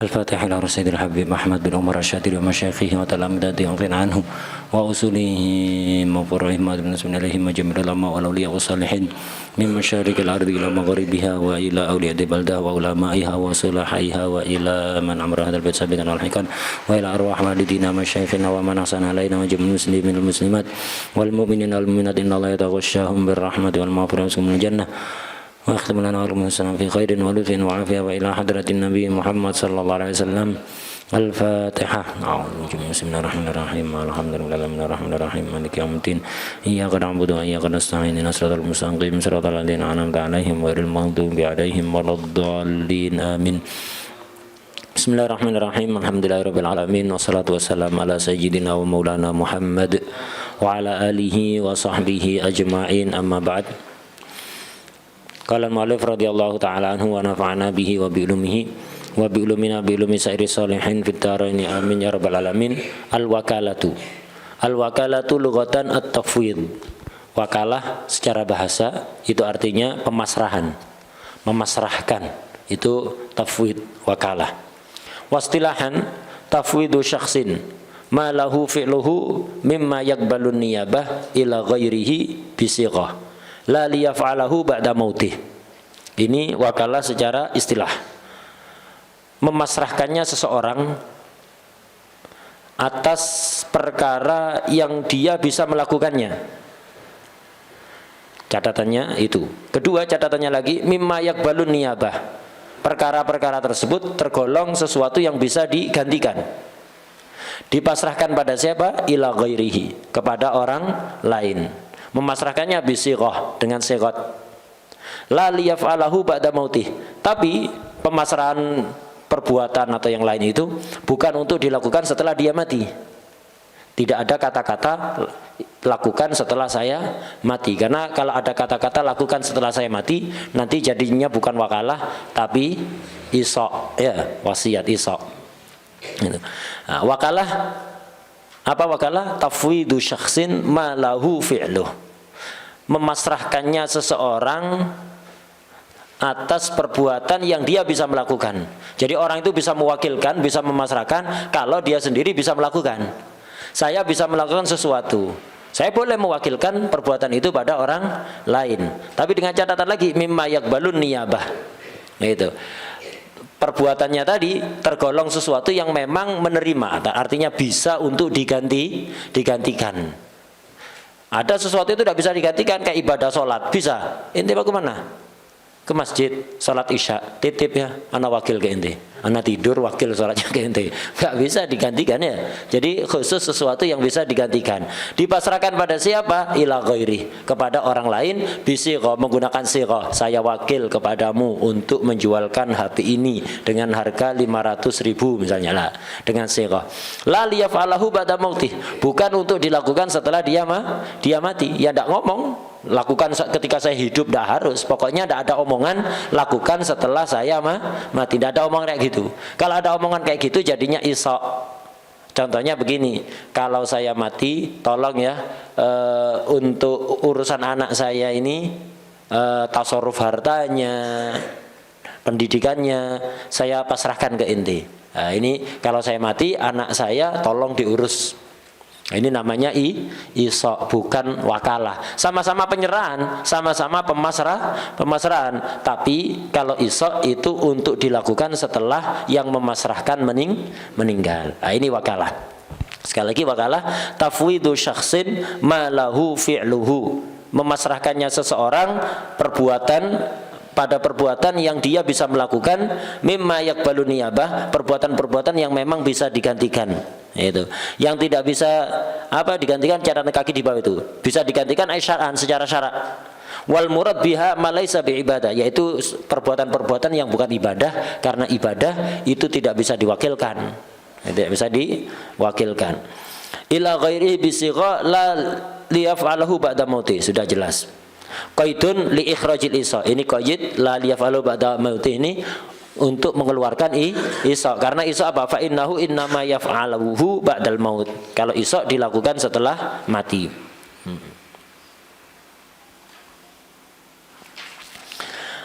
الفاتح إلى رسول الحبيب أحمد بن عمر الشاطر ومشايخه وتلامذته وغفر عنهم وأصولهم وفرعهم وأدنسون إليهم وجميع العلماء والأولياء والصالحين من مشارق الأرض إلى مغربها وإلى أولياء البلدة وعلمائها وصلاحيها وإلى من أمر هذا البيت سابقا والحقا وإلى أرواح والدينا مشايخنا ومن أحسن علينا وجميع المسلمين والمسلمات والمؤمنين والمؤمنات إن الله يتغشاهم بالرحمة والمغفرة من الجنة واختم لنا والمسلمين في خير ولطف وعافية وإلى حضرة النبي محمد صلى الله عليه وسلم الفاتحة. بسم الله الرحمن الرحيم الحمد لله الرحمن الرحيم مالك يوم الدين إياك نعبد وإياك نستعين اهدنا الصراط المستقيم صراط الذين أنعمت عليهم غير المغضوب عليهم ولا الضالين آمين. بسم الله الرحمن الرحيم الحمد لله رب العالمين والصلاة والسلام على سيدنا ومولانا محمد وعلى آله وصحبه أجمعين أما بعد. Qala al-mu'allif radhiyallahu ta'ala anhu wa nafa'ana bihi wa bi'ulumihi wa bi'ulumina bi'ulumi sa'iri salihin fit dharaini amin ya rabbal alamin. Al-wakalatu lughatan at-tafwid. Wakalah secara bahasa itu artinya pemasrahan, memasrahkan, itu tafwid, wakalah. Wastilahan tafwidu syakhsin ma lahu fi'luhu mimma yaqbalun niyabah ila ghairihi bisighah la liyaf'alahu ba'da mautih. Ini wakalah secara istilah, memasrahkannya seseorang atas perkara yang dia bisa melakukannya. Catatannya itu. Kedua, catatannya lagi mimma yaqbalun niyabah. Perkara-perkara tersebut tergolong sesuatu yang bisa digantikan. Dipasrahkan pada siapa? Ila ghairihi, kepada orang lain. Memasrahkannya bisighah, dengan sighah. La liyaf'alahu ba'da mautih. Tapi pemasrahan perbuatan atau yang lain itu bukan untuk dilakukan setelah dia mati. Tidak ada kata-kata lakukan setelah saya mati. Karena kalau ada kata-kata lakukan setelah saya mati, nanti jadinya bukan wakalah tapi isaq, ya, wasiat isaq. Nah, wakalah apa wakalah? Tafwidu syakhsin ma lahu fi'luh. Memasrahkannya seseorang atas perbuatan yang dia bisa melakukan. Jadi orang itu bisa mewakilkan, bisa memasrahkan kalau dia sendiri bisa melakukan. Saya bisa melakukan sesuatu, saya boleh mewakilkan perbuatan itu pada orang lain. Tapi dengan catatan lagi mimma yaqbalun niyabah. Nah, itu perbuatannya tadi tergolong sesuatu yang memang menerima, artinya bisa untuk digantikan. Ada sesuatu itu tidak bisa digantikan, kayak ibadah sholat bisa. Ente mau kemana? Ke masjid, sholat isya, titip ya, anak wakil ke ente. Anak tidur, wakil sholatnya ke ente. Gak bisa digantikan ya. Jadi khusus sesuatu yang bisa digantikan. Dipasrahkan pada siapa? Ila ghairi, kepada orang lain. Bisighah, menggunakan sighah. Saya wakil kepadamu untuk menjualkan HP ini dengan harga 500.000 misalnya lah. Dengan sighah. La liyaf'alahu ba'da mautih. Bukan untuk dilakukan setelah dia mati. Ya tidak ngomong. Lakukan ketika saya hidup, tidak harus. Pokoknya tidak ada omongan lakukan setelah saya mati. Tidak ada omongan kayak gitu. Kalau ada omongan kayak gitu jadinya isaq. Contohnya begini, kalau saya mati tolong ya untuk urusan anak saya ini, tasarruf hartanya, pendidikannya saya pasrahkan ke ente. Nah, ini kalau saya mati anak saya tolong diurus. Ini namanya isaq, bukan wakalah. Sama-sama penyerahan, sama-sama pemasrahan. Tapi kalau isaq itu untuk dilakukan setelah yang memasrahkan meninggal. Nah, ini wakalah. Sekali lagi wakalah tafwidu syakhsin ma lahu fi'luhu. Memasrahkannya seseorang pada perbuatan yang dia bisa melakukan mimma yaqbalun niyabah, perbuatan-perbuatan yang memang bisa digantikan. Itu yang tidak bisa digantikan, catatan kaki di bawah itu bisa digantikan syar'an, secara syarak. Wal murad biha ma laisa bi ibadah, yaitu perbuatan-perbuatan yang bukan ibadah, karena ibadah itu tidak bisa diwakilkan, tidak bisa diwakilkan. Ila ghairi bisigha la liyaf'alahu ba'da mauti, sudah jelas. Qaidun li ikhrajil isaq, ini qaid la liyaf'alahu ba'da mauti ini untuk mengeluarkan isaq. Karena isaq apa? Fa innahu innama yaf'aluhu ba'dal maut. Kalau isaq dilakukan setelah mati.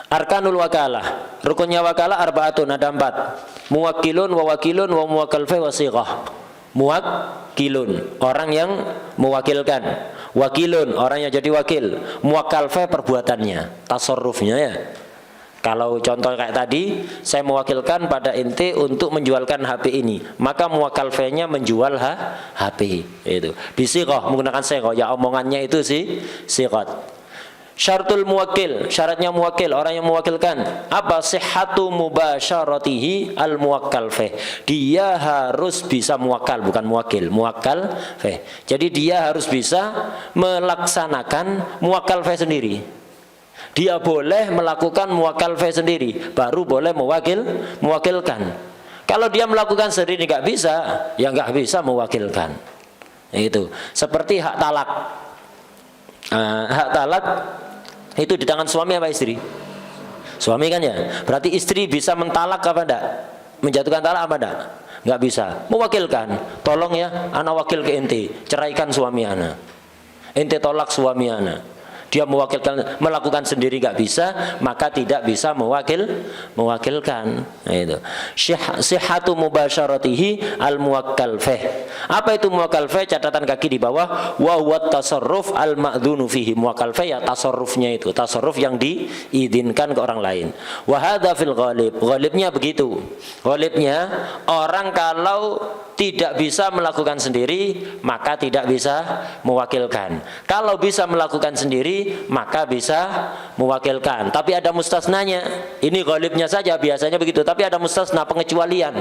Arkanul wakalah, rukunnya wakalah arba'atun, ada 4. Muwakkilun wa wakilun wa muwakkal fi wa sighah. Muwakkilun, orang yang mewakilkan. Wakilun, orang yang jadi wakil. Muwakkal fi, perbuatannya, tasarrufnya ya. Kalau contoh kayak tadi, saya mewakilkan pada ente untuk menjualkan HP ini, maka muwakkal fi-nya menjual HP itu. Bisighah, menggunakan sighah, ya omongannya itu sih sighah. Syaratul muwakil, syaratnya muwakil, orang yang mewakilkan. Apa? Sihhatu mubasyaratihi al muwakkal fi. Dia harus bisa muwakal, bukan muwakil, muwakkal fi. Jadi dia harus bisa melaksanakan muwakkal fi sendiri. Dia boleh melakukan muwakkal fi sendiri, baru boleh mewakilkan. Kalau dia melakukan sendiri nggak bisa, ya nggak bisa mewakilkan. Itu seperti hak talak. Hak talak itu di tangan suami apa istri? Suami kan ya. Berarti istri bisa mentalak apa enggak? Menjatuhkan talak apa enggak? Enggak bisa. Mewakilkan. Tolong ya, ana wakil ke ente, ceraikan suami ana. Ente tolak suami ana. Dia mewakilkan, melakukan sendiri nggak bisa, maka tidak bisa mewakilkan. Nah, itu sihhatu mubasyaratihi al muwakkal fi. Apa itu muwakkal fi? Catatan kaki di bawah. Wa huwa tasarruf al ma'dzunu fihi. Muwakkal fi ya tasarrufnya itu, tasarruf yang diizinkan ke orang lain. Wa hadza fil ghalib. Ghalibnya begitu. Ghalibnya orang kalau tidak bisa melakukan sendiri, maka tidak bisa mewakilkan. Kalau bisa melakukan sendiri, maka bisa mewakilkan. Tapi ada mustasnanya. Ini ghalibnya saja biasanya begitu. Tapi ada mustasna, pengecualian.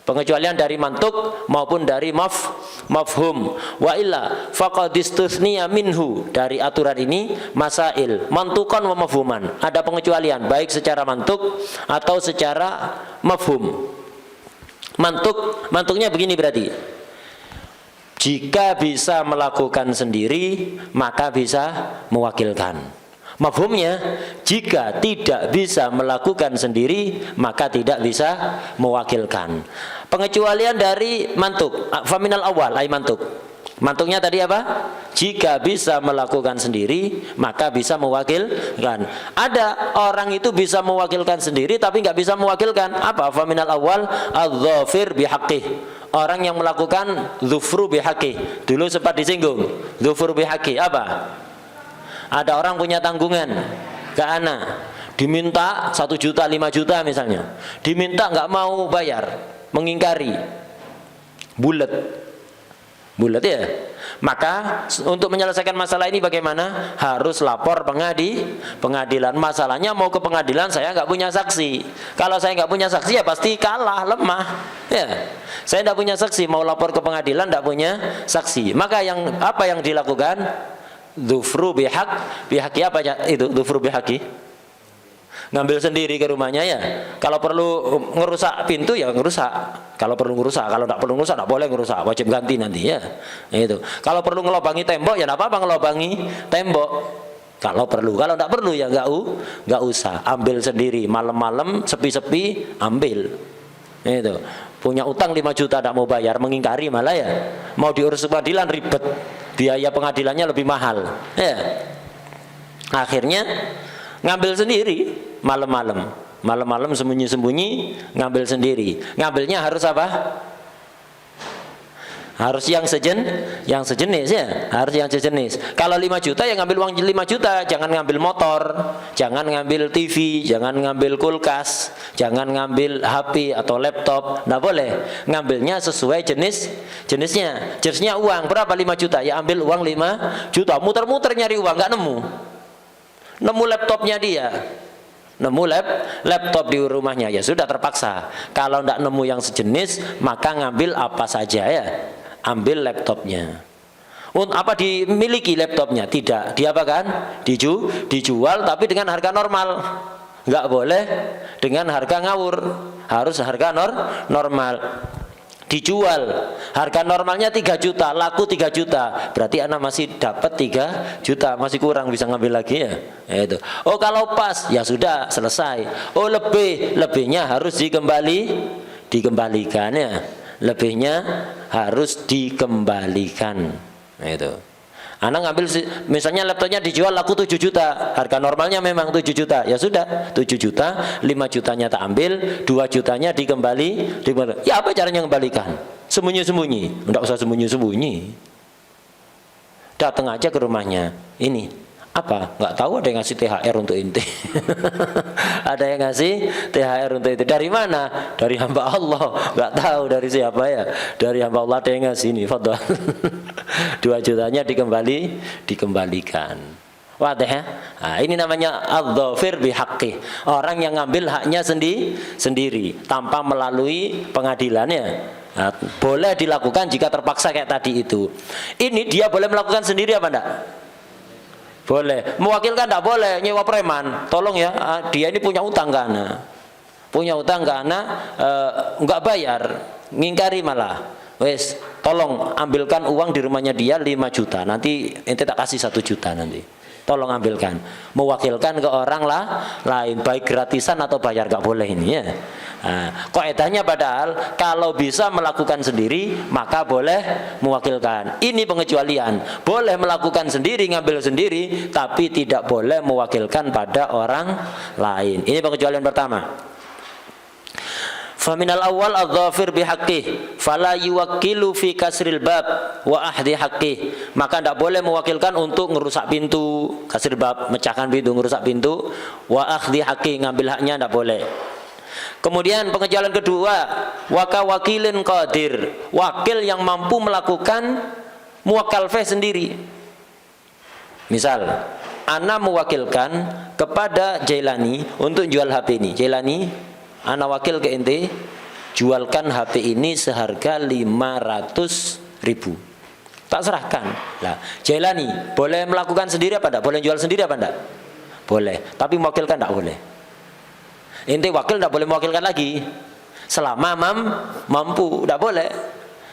Pengecualian dari mantuk maupun dari mafhum. Wa illa faqad istuthniya minhu. Dari aturan ini masail mantukan wa mafhuman. Ada pengecualian baik secara mantuk atau secara mafhum. Mantuknya begini berarti. Jika bisa melakukan sendiri, maka bisa mewakilkan. Mafhumnya, jika tidak bisa melakukan sendiri, maka tidak bisa mewakilkan. Pengecualian dari mantuk, faminal awal ay mantuk. Mantuknya tadi apa? Jika bisa melakukan sendiri, maka bisa mewakilkan. Ada orang itu bisa mewakilkan sendiri, tapi nggak bisa mewakilkan. Apa? Faminal awal adzafir bihaqqih. Orang yang melakukan dzufru bihaqqih. Dulu sempat disinggung. Dzufru bihaqqih apa? Ada orang punya tanggungan ke anak, diminta 1 juta, 5 juta misalnya. Diminta nggak mau bayar, mengingkari. Bulat ya. Maka untuk menyelesaikan masalah ini bagaimana? Harus lapor pengadilan. Masalahnya mau ke pengadilan saya nggak punya saksi. Kalau saya nggak punya saksi ya pasti kalah, lemah. Ya. Saya nggak punya saksi, mau lapor ke pengadilan nggak punya saksi. Maka apa yang dilakukan? Dzufru bihaqi apa itu? Dzufru bihaqi. Ngambil sendiri ke rumahnya ya. Kalau perlu ngerusak pintu ya ngerusak. Kalau perlu ngerusak, kalau tidak perlu ngerusak, tidak boleh ngerusak, wajib ganti nanti ya. Itu. Kalau perlu ngelobangi tembok ya tidak apa-apa ngelobangi tembok. Kalau perlu, kalau tidak perlu ya nggak usah. Ambil sendiri, malam-malam sepi-sepi ambil. Itu. Punya utang 5 juta tidak mau bayar, mengingkari malah ya. Mau diurus pengadilan ribet, biaya pengadilannya lebih mahal. Ya. Akhirnya ngambil sendiri malam-malam sembunyi-sembunyi ngambil sendiri. Ngambilnya harus apa? Harus yang sejenis ya, harus yang sejenis. Kalau 5 juta ya ngambil uang 5 juta, jangan ngambil motor, jangan ngambil TV, jangan ngambil kulkas, jangan ngambil HP atau laptop, enggak boleh. Ngambilnya sesuai jenisnya. Jenisnya uang berapa? 5 juta, ya ambil uang 5 juta. Muter-muter nyari uang enggak nemu laptopnya dia. Nemu laptop di rumahnya ya sudah terpaksa. Kalau tidak nemu yang sejenis maka ngambil apa saja ya. Ambil laptopnya. Apa dimiliki laptopnya? Tidak. Diapakan? Dijual tapi dengan harga normal. Enggak boleh dengan harga ngawur. Harus harga normal. Dijual harga normalnya 3 juta, laku 3 juta, berarti anak masih dapat 3 juta, masih kurang bisa ngambil lagi ya. Itu. Oh kalau pas ya sudah selesai. Oh lebihnya harus dikembalikan ya. Lebihnya harus dikembalikan. Itu. Anak ngambil misalnya laptopnya dijual laku 7 juta, harga normalnya memang 7 juta. Ya sudah, 7 juta, 5 jutanya tak ambil, 2 jutanya dikembali. Ya apa caranya kembalikan? Sembunyi-sembunyi. Enggak usah sembunyi-sembunyi. Datang aja ke rumahnya. Ini apa? Nggak tahu, ada yang ngasih THR untuk inti. Ada yang ngasih THR untuk itu. Dari mana? Dari hamba Allah. Nggak tahu dari siapa ya. Dari hamba Allah ada yang ngasih ini. Fadhal. 2 jutanya dikembalikan. Wadah ya? Nah, ini namanya adzafir bihaqqi. Orang yang ngambil haknya sendiri tanpa melalui pengadilannya. Nah, boleh dilakukan jika terpaksa kayak tadi itu. Ini dia boleh melakukan sendiri apa enggak? Boleh. Mewakilkan enggak boleh, nyewa preman. Tolong ya, dia ini punya utang ke anak. Punya utang ke anak, enggak bayar, ngingkari malah. Wes, tolong ambilkan uang di rumahnya dia 5 juta. Nanti ente tak kasih 1 juta nanti. Tolong ambilkan. Mewakilkan ke orang lain, baik gratisan atau bayar, enggak boleh ini ya. Nah, kaidahnya padahal kalau bisa melakukan sendiri maka boleh mewakilkan. Ini pengecualian. Boleh melakukan sendiri, ngambil sendiri, tapi tidak boleh mewakilkan pada orang lain. Ini pengecualian pertama. Faminal awal adzafir bihaqqih fala yuwakkilu fi kasril bab wa ahdi haqqih. Maka tidak boleh mewakilkan untuk ngerusak pintu, kasril bab, mecahkan pintu, ngerusak pintu, wa ahdi haqqih, ngambil haknya tidak boleh. Kemudian pengecualian kedua, waka wakilin qadir, wakil yang mampu melakukan muwakkal fi sendiri. Misal, ana mewakilkan kepada Jailani untuk jual HP ini. Jailani, ana wakil ke ente, jualkan HP ini seharga 500.000. Tak serahkan. Lah, Jailani boleh melakukan sendiri apa enggak? Boleh jual sendiri apa enggak? Boleh, tapi mewakilkan enggak boleh. Ente wakil tidak boleh mewakilkan lagi selama mampu, tidak boleh.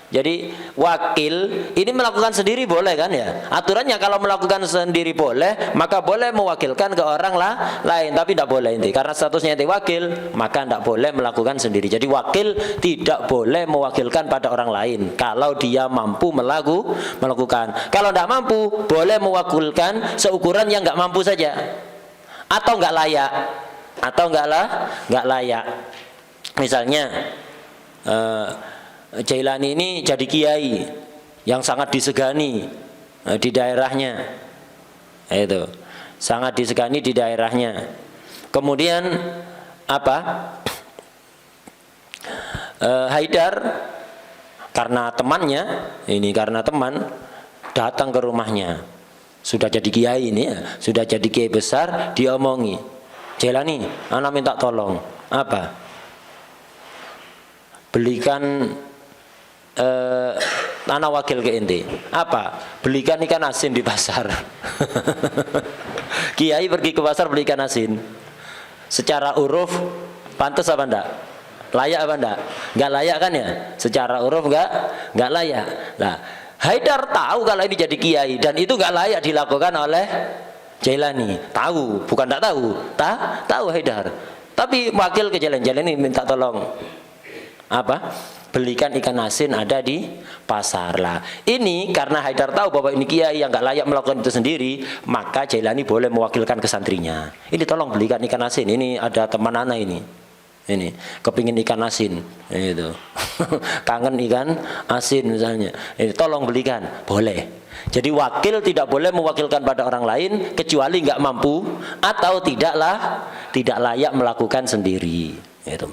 Jadi wakil ini melakukan sendiri boleh kan ya? Aturannya kalau melakukan sendiri boleh, maka boleh mewakilkan ke orang lain, tapi tidak boleh ente karena statusnya ente wakil, maka tidak boleh melakukan sendiri. Jadi wakil tidak boleh mewakilkan pada orang lain kalau dia mampu melakukan. Kalau tidak mampu, boleh mewakilkan seukuran yang nggak mampu saja atau nggak layak. Atau nggak layak. Misalnya Jailani ini jadi kiai yang sangat disegani di daerahnya, itu sangat disegani di daerahnya. Kemudian apa? Haidar karena temannya, ini karena teman datang ke rumahnya, sudah jadi kiai ini ya, sudah jadi kiai besar, diomongi, Jailani, anak minta tolong. Apa? Belikan anak wakil ke ente. Apa? Belikan ikan asin di pasar. Kiai pergi ke pasar beli ikan asin. Secara uruf pantas apa enggak? Layak apa enggak? Enggak layak kan ya? Secara uruf enggak layak. Nah, Haidar tahu kalau ini jadi kiai dan itu enggak layak dilakukan oleh Jailani. Tahu, bukan tak tahu. Tahu Haidar. Tapi wakil ke Jailani minta tolong. Apa? Belikan ikan asin ada di pasar lah. Ini karena Haidar tahu bahwa ini kiai yang nggak layak melakukan itu sendiri, maka Jailani boleh mewakilkan ke santrinya. Ini tolong belikan ikan asin. Ini ada teman anak ini. Ini kepingin ikan asin. Itu. Kangen ikan asin misalnya. Ini tolong belikan. Boleh. Jadi wakil tidak boleh mewakilkan pada orang lain kecuali nggak mampu atau tidak layak melakukan sendiri. Itu.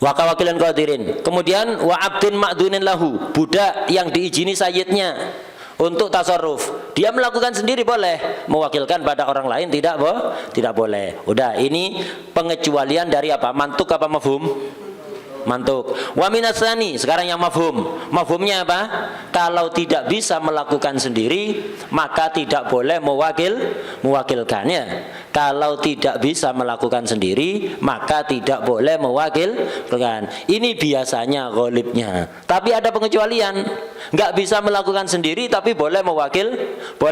Wakawakilan qadirin. Kemudian wa abdin ma'dunin lahu, budak yang diizini sayyidnya untuk tasarruf. Dia melakukan sendiri boleh, mewakilkan pada orang lain tidak boleh. Udah, ini pengecualian dari apa? Mantuk apa mafhum? Mantuk. Wa minasani, sekarang yang mafhum. Mafhumnya apa? Kalau tidak bisa melakukan sendiri, maka tidak boleh mewakilkannya. Kalau tidak bisa melakukan sendiri, maka tidak boleh mewakilkan. Ini biasanya ghalibnya. Tapi ada pengecualian. Enggak bisa melakukan sendiri tapi boleh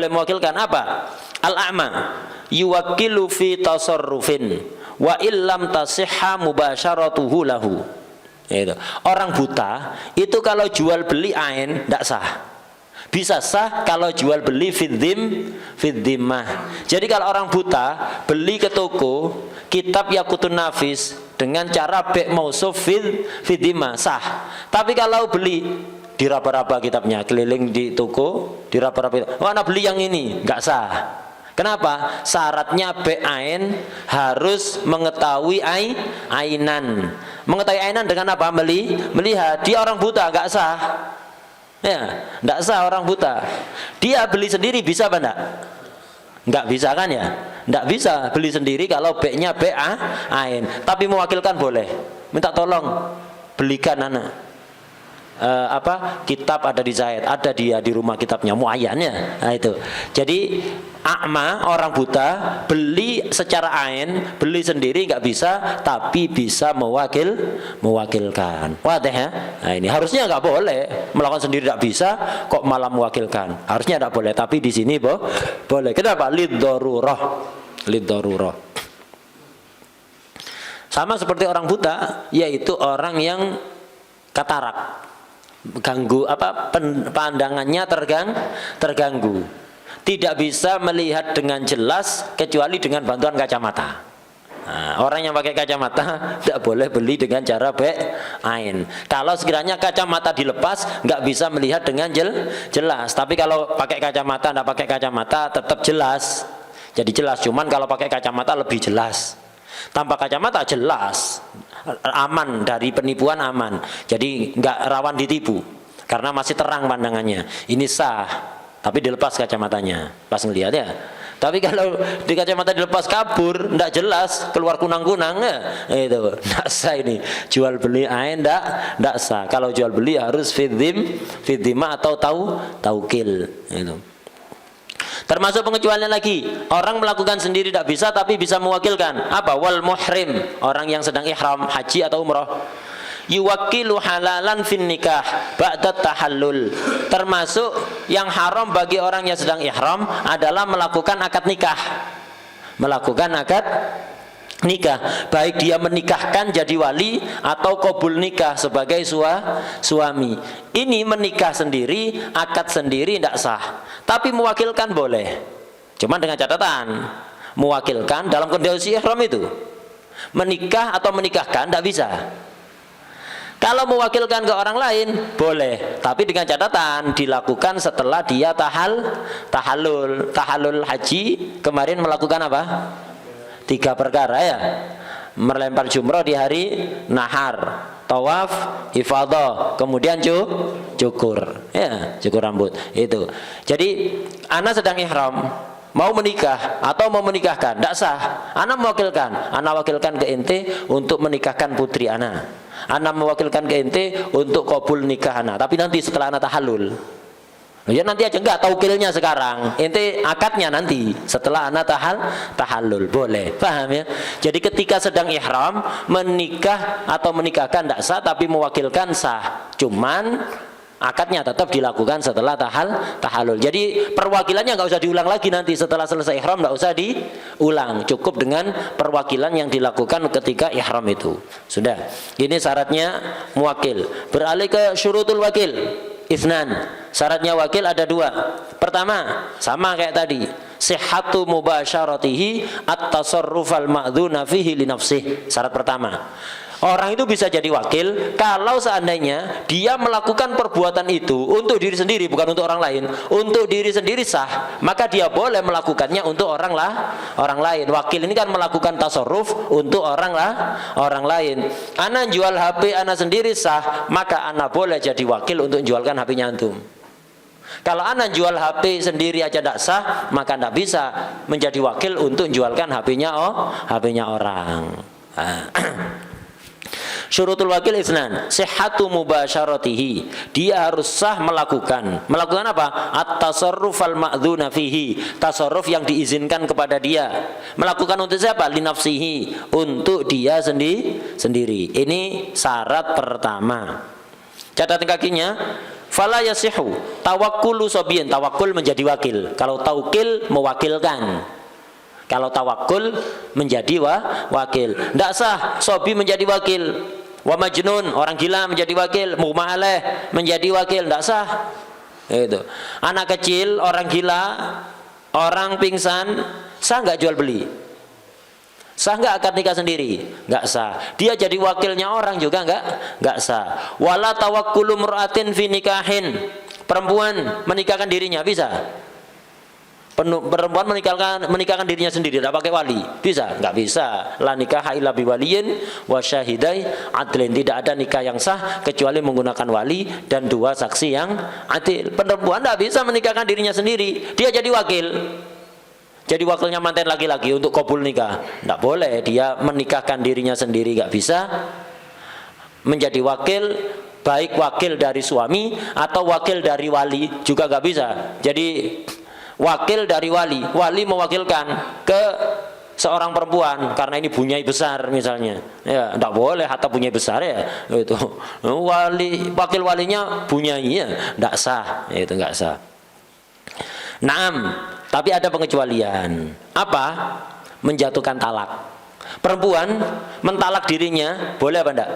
mewakilkan apa? Al-a'ma yuwakkilu fi tasarrufin wa illam tasihha mubasyaratuhu lahu. Itu. Orang buta itu kalau jual beli ain tidak sah. Bisa sah kalau jual beli fidzimah. Jadi kalau orang buta beli ke toko kitab Yaqutun Nafis dengan cara be' mausuf fidzimah sah. Tapi kalau beli diraba-raba kitabnya, keliling di toko diraba-raba, oh anak beli yang ini, nggak sah. Kenapa? Syaratnya be'ain harus mengetahui ainan. Mengetahui ainan dengan apa? Melihat. Dia orang buta, nggak sah. Ya, nggak sah orang buta. Dia beli sendiri bisa apa enggak? Nggak bisa kan ya? Nggak bisa beli sendiri kalau be-nya be'ain. Tapi mewakilkan boleh. Minta tolong belikan anak. Kitab ada di Zaid, ada dia di rumah kitabnya muayyannya. Nah itu. Jadi a'ma orang buta beli secara ain, beli sendiri nggak bisa, tapi bisa mewakilkan. Wadah ya? Nah ini harusnya nggak boleh melakukan sendiri, nggak bisa kok malah mewakilkan. Harusnya nggak boleh, tapi di sini boleh. Kenapa? Liddarurah. Sama seperti orang buta, yaitu orang yang katarak. Ganggu pandangannya terganggu, tidak bisa melihat dengan jelas kecuali dengan bantuan kacamata. Nah, orang yang pakai kacamata tidak boleh beli dengan cara be'ain. Kalau sekiranya kacamata dilepas nggak bisa melihat dengan jelas. Tapi kalau pakai kacamata, tidak pakai kacamata tetap jelas. Jadi jelas, cuman kalau pakai kacamata lebih jelas. Tanpa kacamata jelas, aman dari penipuan, aman. Jadi nggak rawan ditipu karena masih terang pandangannya. Ini sah, tapi dilepas kacamatanya pas ngelihat ya. Tapi kalau di kacamata dilepas kabur, nggak jelas, keluar kunang-kunang ya, itu nggak sah ini. Jual beli ain nggak sah. Kalau jual beli harus fidzimah atau taukil itu. Termasuk pengecualian lagi, orang melakukan sendiri tidak bisa tapi bisa mewakilkan. Apa? Wal muhrim, orang yang sedang ihram haji atau umrah. Yuwakilu halalan fin nikah ba'da tahallul. Termasuk yang haram bagi orang yang sedang ihram adalah melakukan akad nikah. Melakukan akad nikah, baik dia menikahkan jadi wali atau qabul nikah sebagai suami. Ini menikah sendiri, akad sendiri tidak sah, tapi mewakilkan boleh. Cuman dengan catatan, mewakilkan dalam kondisi ihram itu. Menikah atau menikahkan tidak bisa. Kalau mewakilkan ke orang lain boleh, tapi dengan catatan dilakukan setelah dia tahallul haji. Kemarin melakukan apa? 3 perkara ya. Melempar jumroh di hari nahar, tawaf, ifadah, kemudian cukur. Ya, cukur rambut. Itu. Jadi ana sedang ihram, mau menikah atau mau menikahkan, tidak sah. Ana mewakilkan, ana wakilkan ke ente untuk menikahkan putri ana. Ana mewakilkan ke ente untuk qabul nikah ana, tapi nanti setelah ana tahallul. Ya nanti aja, enggak taukilnya sekarang, ente akadnya nanti setelah anak tahallul boleh, paham ya? Jadi ketika sedang ihram menikah atau menikahkan tidak sah, tapi mewakilkan sah, cuman akadnya tetap dilakukan setelah tahallul. Jadi perwakilannya nggak usah diulang lagi nanti setelah selesai ihram, nggak usah diulang, cukup dengan perwakilan yang dilakukan ketika ihram itu sudah. Ini syaratnya muwakil. Beralih ke syurutul wakil. Itsnan, syaratnya wakil ada 2. Pertama, sama kayak tadi, sihhatu mubasyaratihi at-tasarrufal ma'dzuna fihi li nafsihi. Syarat pertama. Orang itu bisa jadi wakil kalau seandainya dia melakukan perbuatan itu untuk diri sendiri, bukan untuk orang lain. Untuk diri sendiri sah, maka dia boleh melakukannya untuk orang lain. Wakil ini kan melakukan tasarruf untuk orang lain. Ana jual HP ana sendiri sah, maka ana boleh jadi wakil untuk jualkan HP-nya antum. Kalau ana jual HP sendiri aja tidak sah, maka tidak bisa menjadi wakil untuk jualkan HP-nya orang. Syurutul wakil itsnan, sihhatu mubasyaratihi. Dia harus sah melakukan apa? At-tasarrufal ma'dzuna fihi. Tasarruf yang diizinkan kepada dia. Melakukan untuk siapa? Li nafsihi, untuk dia sendiri. Ini syarat pertama. Catatan kakinya, fala yasihu tawakkulu sabiyin. Tawakkul menjadi wakil. Kalau taukil mewakilkan. Kalau tawakul menjadi wakil. Tidak sah sobi menjadi wakil. Wa majnun, orang gila menjadi wakil. Mughma alaih menjadi wakil. Tidak sah. Itu. Anak kecil, orang gila, orang pingsan, sah nggak jual beli? Sah nggak akad nikah sendiri? Nggak sah. Dia jadi wakilnya orang juga nggak sah. Wala tawakkulu mur'atin fi nikahin. Perempuan menikahkan dirinya bisa? Perempuan menikahkan dirinya sendiri, tidak pakai wali, bisa? Nggak bisa. La nikah illa biwaliyin wa syahidai adlin. Tidak ada nikah yang sah kecuali menggunakan wali dan 2 saksi yang adil. Perempuan nggak bisa menikahkan dirinya sendiri, dia jadi wakil. Jadi wakilnya manten laki-laki untuk kabul nikah, nggak boleh. Dia menikahkan dirinya sendiri, nggak bisa. Menjadi wakil, baik wakil dari suami atau wakil dari wali juga nggak bisa. Jadi wakil dari wali mewakilkan ke seorang perempuan karena ini bunyai besar misalnya, ya tidak boleh hatta bunyai besar ya itu wakil walinya bunyai ya tidak sah, itu nggak sah. Naam, tapi ada pengecualian. Apa? Menjatuhkan talak. Perempuan mentalak dirinya boleh apa enggak?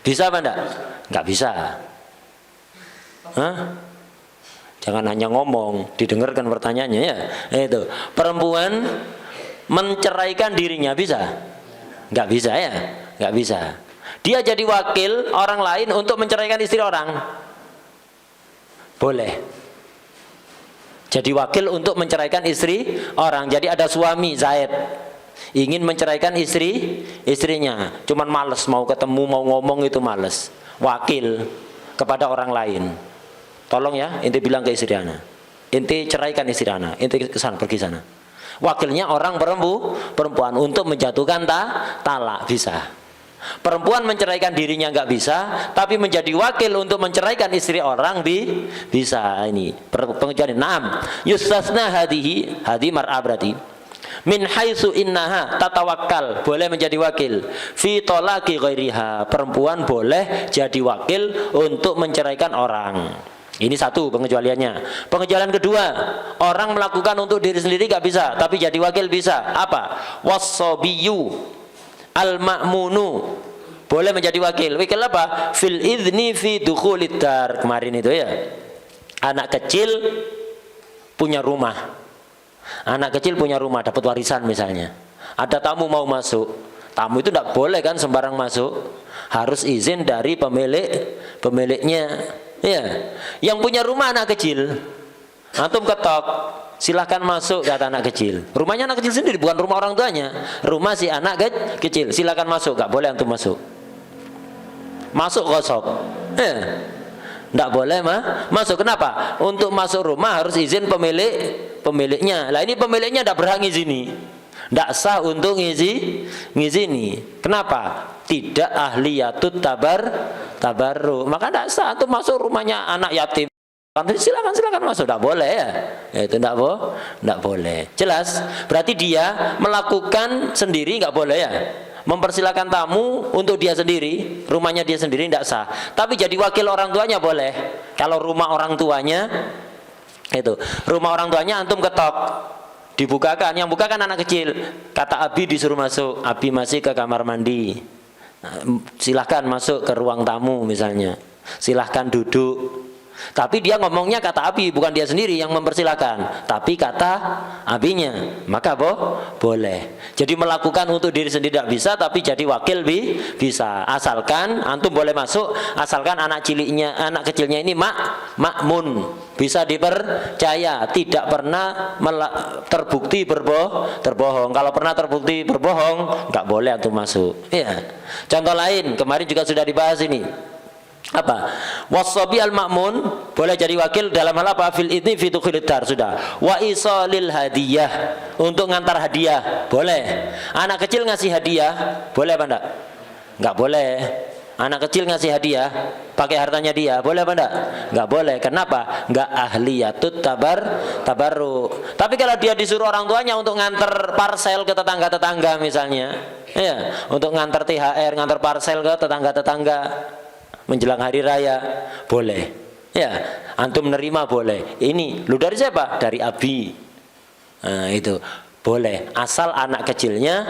Bisa apa enggak? Nggak bisa. Hah? Jangan hanya ngomong, didengarkan pertanyaannya ya. Itu. Perempuan menceraikan dirinya bisa? Nggak bisa ya? Nggak bisa. Dia jadi wakil orang lain untuk menceraikan istri orang. Boleh. Jadi wakil untuk menceraikan istri orang. Jadi ada suami Zaid ingin menceraikan istrinya, cuman males mau ketemu, mau ngomong itu males. Wakil kepada orang lain. Tolong ya, inti bilang ke istri ana, inti ceraikan istri ana, inti kesana, pergi sana. Wakilnya orang perempuan untuk menjatuhkan talak bisa. Perempuan menceraikan dirinya nggak bisa, tapi menjadi wakil untuk menceraikan istri orang bisa. Ini pengecualian. Naam, yustasna hadi mar'ah berarti. Min haitsu innaha tatawakkal, boleh menjadi wakil. Fi talaqi ghairiha, perempuan boleh jadi wakil untuk menceraikan orang. Ini satu pengecualiannya. Pengecualian kedua, orang melakukan untuk diri sendiri gak bisa, tapi jadi wakil bisa. Apa? Wassabiyu al-ma'munu, boleh menjadi wakil. Wakil apa? Fil idzni fi dukhulid dar. Kemarin itu ya. Anak kecil punya rumah. Anak kecil punya rumah, dapat warisan misalnya. Ada tamu mau masuk. Tamu itu tidak boleh kan sembarang masuk. Harus izin dari pemiliknya. Ya, yang punya rumah anak kecil, antum ketok, silahkan masuk, kata anak kecil. Rumahnya anak kecil sendiri, bukan rumah orang tuanya. Rumah si anak kecil, silahkan masuk, gak boleh antum masuk. Masuk gosok, nggak boleh masuk. Kenapa? Untuk masuk rumah harus izin pemiliknya. Lah ini pemiliknya tidak berhak ngizini, tidak sah untuk ngizini. Kenapa? Tidak ahliyatut tabarru. Maka tidak sah untuk masuk rumahnya anak yatim. Silakan masuk, tidak boleh ya. Itu tidak boleh. Jelas? Berarti dia melakukan sendiri nggak boleh ya. Mempersilakan tamu untuk dia sendiri, rumahnya dia sendiri tidak sah. Tapi jadi wakil orang tuanya boleh. Kalau rumah orang tuanya itu, rumah orang tuanya antum ketok, dibukakan, yang bukakan anak kecil. Kata Abi disuruh masuk, Abi masih ke kamar mandi. Silahkan masuk ke ruang tamu misalnya, silahkan duduk. Tapi dia ngomongnya kata Abi, bukan dia sendiri yang mempersilahkan, tapi kata Abinya, maka boleh. Jadi melakukan untuk diri sendiri tidak bisa, tapi jadi wakil bisa. Asalkan antum boleh masuk, asalkan anak kecilnya ini makmun, bisa dipercaya, tidak pernah terbukti berbohong. Kalau pernah terbukti berbohong, nggak boleh antum masuk. Ya. Contoh lain kemarin juga sudah dibahas ini. Apa? Wasabi al-ma'mun boleh jadi wakil dalam hal apa? Fil idni fi dukhulid dar, sudah. Wa isalil hadiyah, untuk ngantar hadiah boleh. Anak kecil ngasih hadiah boleh apa enggak? Enggak boleh. Anak kecil ngasih hadiah pakai hartanya dia boleh apa enggak? Enggak boleh. Kenapa? Enggak ahliyatut tabarru. Tapi kalau dia disuruh orang tuanya untuk ngantar parsel ke tetangga-tetangga misalnya, ya, untuk ngantar THR, ngantar parsel ke tetangga-tetangga menjelang hari raya, boleh. Ya, antum menerima boleh. Ini lu dari siapa? Dari Abi. Nah, itu boleh. Asal anak kecilnya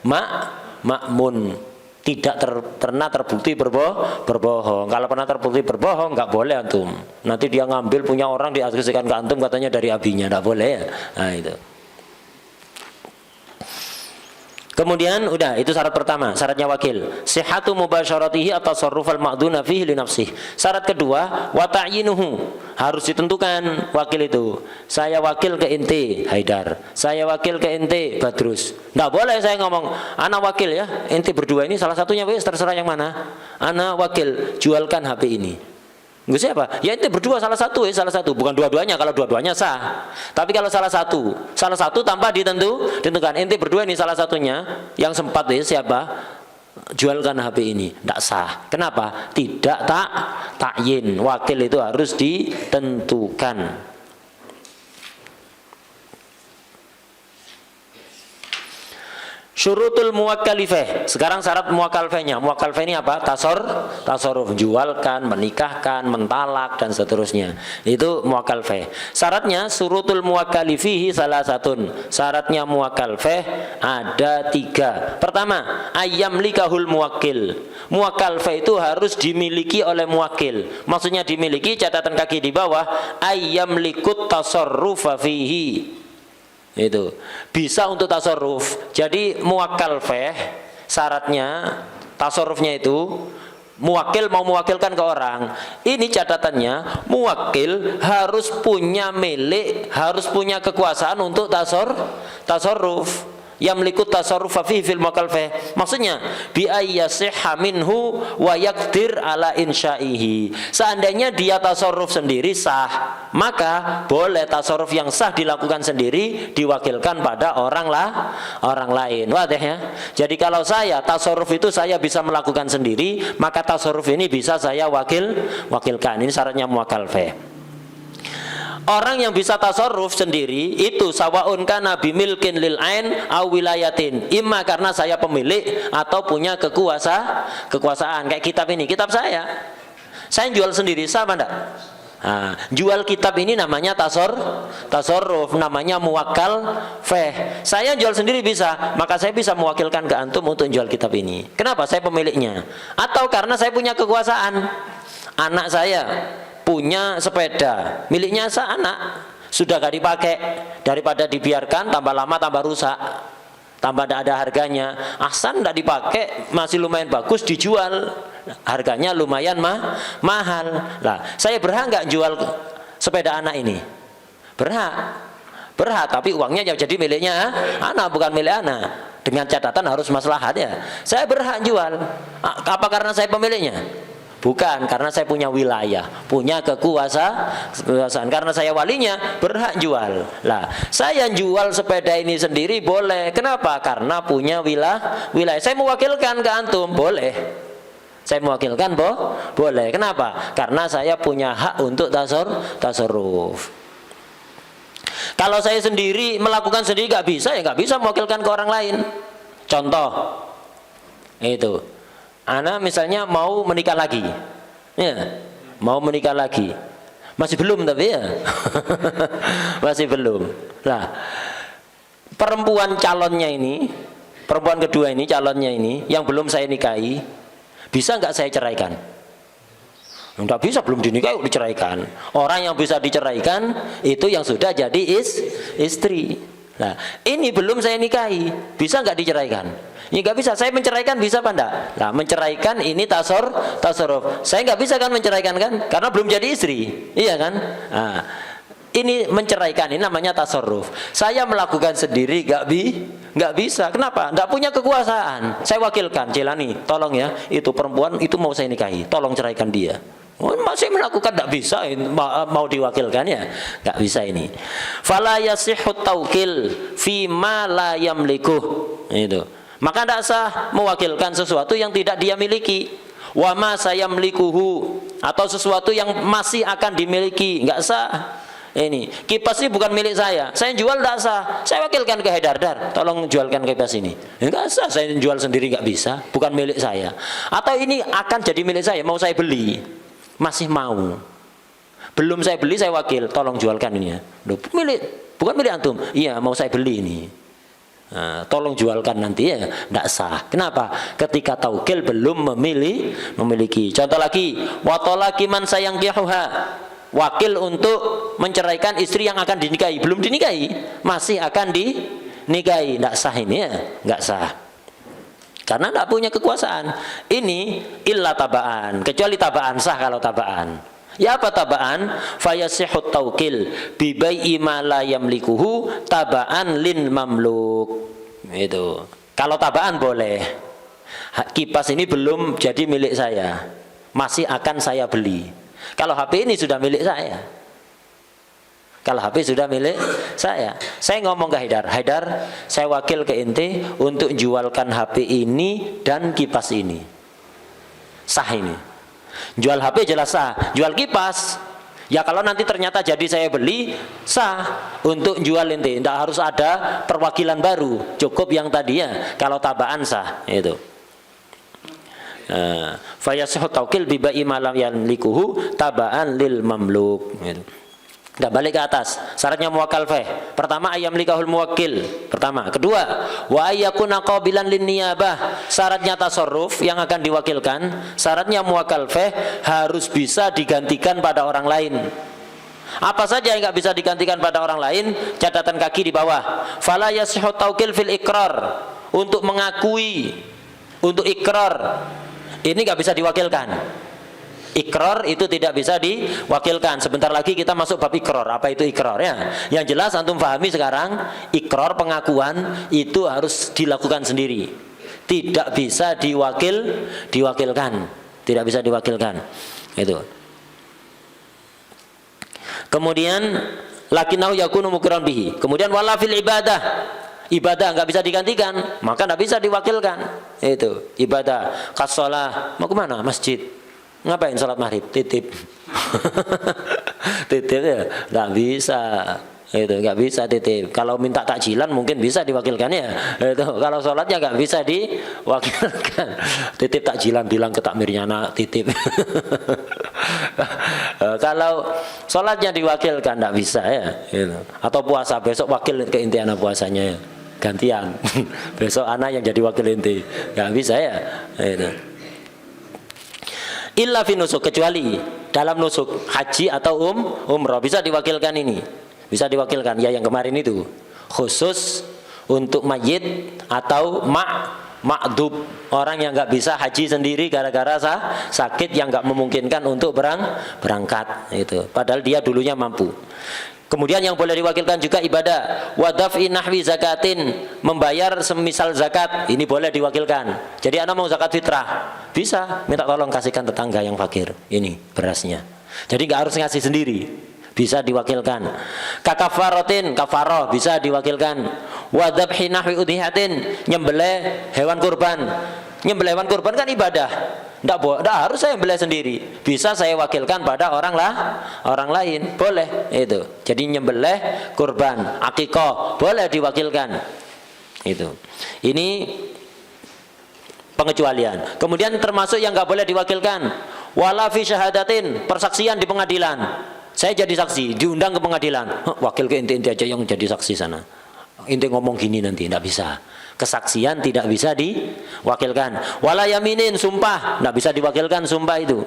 makmun. tidak pernah terbukti berbohong. Kalau pernah terbukti berbohong, nggak boleh antum. Nanti dia ngambil punya orang diasosiasikan ke antum katanya dari abinya, nggak boleh ya. Nah itu. Kemudian udah itu syarat pertama, syaratnya wakil. Sihhatu mubasyaratihi at-tasarruf al-ma'duna fihi li nafsihi. Syarat kedua, wa ta'yinuhu. Harus ditentukan wakil itu. Saya wakil ke ente Haidar. Saya wakil ke ente Badrus. Enggak boleh saya ngomong, ana wakil ya, ente berdua ini salah satunya wis terserah yang mana. Ana wakil, jualkan HP ini. Enggak siapa? Ya ente berdua salah satu, bukan dua-duanya. Kalau dua-duanya sah. Tapi kalau salah satu tanpa ditentukan ente berdua ini salah satunya yang sempat siapa? Jualkan HP ini, tidak sah. Kenapa? Tidak takyin. Wakil itu harus ditentukan. Syurutul muwakkalifah. Sekarang syarat muwakkalifahnya. Muwakkalifah ini apa? Tasarruf, jualkan, menikahkan, mentalak dan seterusnya. Itu muwakkalifah. Syaratnya syurutul muwakkalifihi salah satun. Syaratnya muwakkalifah ada 3. Pertama, ayyam likahul muwakkil. Muwakkalifah itu harus dimiliki oleh muwakil. Maksudnya dimiliki, catatan kaki di bawah, ayyam likut tasarrufa fihi. Itu bisa untuk tasarruf. Jadi muwakkal feh syaratnya tasarrufnya itu muwakil mau mewakilkan ke orang. Ini catatannya muwakil harus punya milik, harus punya kekuasaan untuk tasarruf. Yamliku tasarrufa fihi fil muwakkalfah. Maksudnya bi ayyasihha minhu wa yaqdir ala insya'ihi. Seandainya dia tasarruf sendiri sah, maka boleh tasarruf yang sah dilakukan sendiri diwakilkan pada orang lain. Wadah ya. Jadi kalau saya tasarruf itu saya bisa melakukan sendiri, maka tasarruf ini bisa saya wakilkan. Ini syaratnya muwakkalfah. Orang yang bisa tasarruf sendiri itu sawaun kana bimilkin lil ain aw wilayatin. Imma karena saya pemilik atau punya kekuasaan. Kayak kitab ini, kitab saya. Saya jual sendiri, sah apa enggak? Nah, jual kitab ini namanya tasarruf, namanya muwakkal feh. Saya jual sendiri bisa, maka saya bisa mewakilkan ke antum untuk jual kitab ini. Kenapa? Saya pemiliknya. Atau karena saya punya kekuasaan. Anak saya punya sepeda, miliknya anak, sudah gak dipakai, daripada dibiarkan tambah lama tambah rusak, tambah tidak ada harganya. Ahsan tidak dipakai, masih lumayan bagus, dijual, harganya lumayan mahal. Lah, saya berhak nggak jual sepeda anak ini? Berhak, tapi uangnya jadi miliknya anak, bukan milik anak. Dengan catatan harus maslahat ya. Saya berhak jual. Apa karena saya pemiliknya? Bukan, karena saya punya wilayah, punya kekuasaan. Karena saya walinya, berhak jual. Lah, saya jual sepeda ini sendiri boleh. Kenapa? Karena punya wilayah. Saya mewakilkan ke antum, boleh. Saya mewakilkan boleh. Kenapa? Karena saya punya hak untuk tasarruf. Kalau saya sendiri melakukan sendiri nggak bisa, ya nggak bisa mewakilkan ke orang lain. Contoh, itu. Ana misalnya mau menikah lagi, ya, mau menikah lagi, masih belum tapi ya, masih belum. Nah, perempuan calonnya ini, perempuan kedua ini, calonnya ini, yang belum saya nikahi, bisa nggak saya ceraikan? Nggak bisa, belum dinikahi diceraikan. Orang yang bisa diceraikan itu yang sudah jadi istri. Nah, ini belum saya nikahi, bisa nggak diceraikan? Ya nggak bisa. Saya menceraikan bisa apa enggak? Nah, menceraikan ini tasarruf. Saya nggak bisa kan menceraikan kan? Karena belum jadi istri, iya kan? Nah, ini menceraikan ini namanya tasarruf. Saya melakukan sendiri nggak bisa. Kenapa? Nggak punya kekuasaan. Saya wakilkan, Celani, tolong ya, itu perempuan itu mau saya nikahi, tolong ceraikan dia. Masih melakukan, tidak bisa, mau diwakilkan ya nggak bisa ini. Fala yasihhu taukil fi ma la yamliku. Itu. Maka tidak sah mewakilkan sesuatu yang tidak dia miliki. Wa ma sayamlikuhu, atau sesuatu yang masih akan dimiliki, nggak sah. Ini kipas ini bukan milik saya jual tidak sah. Saya wakilkan ke Haidar, tolong jualkan kipas ini. Enggak sah, saya jual sendiri nggak bisa, bukan milik saya. Atau ini akan jadi milik saya, mau saya beli, masih mau. Belum saya beli, saya wakil, tolong jualkan ini ya. Bukan milik antum. Iya, mau saya beli ini. Tolong jualkan nanti ya, tidak sah. Kenapa? Ketika taukil belum memiliki. Contoh lagi, watolaki man sayangkihuha, wakil untuk menceraikan istri yang akan dinikahi, belum dinikahi, masih akan dinikahi, tidak sah ini ya, nggak sah. Karena tidak punya kekuasaan. Ini illa tabaan, kecuali tabaan sah kalau tabaan. Ya apa tabaan? Fayasihut taukil bi bai'i ma la yamlikuhu tabaan lin mamluk. Itu. Kalau tabaan boleh. Kipas ini belum jadi milik saya, masih akan saya beli. Kalau HP ini sudah milik saya. Kalau HP sudah milik saya ngomong ke Haidar, saya wakil ke ente untuk jualkan HP ini dan kipas ini. Sah ini. Jual HP jelas sah, jual kipas ya kalau nanti ternyata jadi saya beli sah untuk jual ente, tidak harus ada perwakilan baru, cukup yang tadi ya. Kalau tabaan sah itu. Fayasihut taukil bi bai'i ma lam yamlikuhu tabaan lil mamluk. Kita balik ke atas. Syaratnya muwakkal feh. Pertama ayam likahul muwakkil. Pertama. Kedua, wa ayyakuna qabilan lin niyabah. Syaratnya tasarruf yang akan diwakilkan. Syaratnya muwakkal feh harus bisa digantikan pada orang lain. Apa saja yang nggak bisa digantikan pada orang lain? Catatan kaki di bawah. Fala yasihhu taukil fil ikrar. Untuk mengakui, untuk ikrar ini nggak bisa diwakilkan. Ikrar itu tidak bisa diwakilkan. Sebentar lagi kita masuk bab ikrar. Apa itu ikrar ya? Yang jelas antum pahami sekarang, ikrar pengakuan itu harus dilakukan sendiri. Tidak bisa diwakilkan. Tidak bisa diwakilkan. Itu. Kemudian lakinahu yakunu mukran bihi. Kemudian wala fil ibadah. Ibadah nggak bisa digantikan, maka nggak bisa diwakilkan. Itu ibadah. Kasolah mau kemana? Masjid. Ngapain sholat maghrib? Titip. Titip ya nggak bisa. Itu nggak bisa titip. Kalau minta takjilan mungkin bisa diwakilkan ya. Itu kalau sholatnya nggak bisa diwakilkan. Titip takjilan, bilang ke takmirnya nak titip. Kalau sholatnya diwakilkan nggak bisa ya. Gitu. Atau puasa besok wakil ke inti anak puasanya ya. Gantian. Besok anak yang jadi wakil inti. Nggak bisa ya. Itu. Illa fi nusuk, kecuali dalam nusuk haji atau umroh bisa diwakilkan ini. Bisa diwakilkan ya yang kemarin itu. Khusus untuk mayit atau ma'dub, orang yang nggak bisa haji sendiri gara-gara sakit yang nggak memungkinkan untuk berangkat itu. Padahal dia dulunya mampu. Kemudian yang boleh diwakilkan juga ibadah. Wadaf'i nahwi zakatin, membayar semisal zakat, ini boleh diwakilkan. Jadi anak mau zakat fitrah, bisa minta tolong kasihkan tetangga yang fakir ini berasnya. Jadi nggak harus ngasih sendiri, bisa diwakilkan. Kakafarotin, kafaroh bisa diwakilkan. Wadabhi nahwi udhihatin, nyembelih hewan kurban. Nyembelih hewan kurban kan ibadah. Nggak harus saya nyembelih sendiri, bisa saya wakilkan pada orang lain, boleh itu. Jadi nyembelih kurban, akikah boleh diwakilkan. Itu. Ini pengecualian. Kemudian termasuk yang nggak boleh diwakilkan, wala fi syahadatin, persaksian di pengadilan. Saya jadi saksi, diundang ke pengadilan, wakil ke inti aja yang jadi saksi sana. Inti ngomong gini nanti, nggak bisa. Kesaksian tidak bisa diwakilkan. Wala yaminin, sumpah tidak bisa diwakilkan, sumpah itu.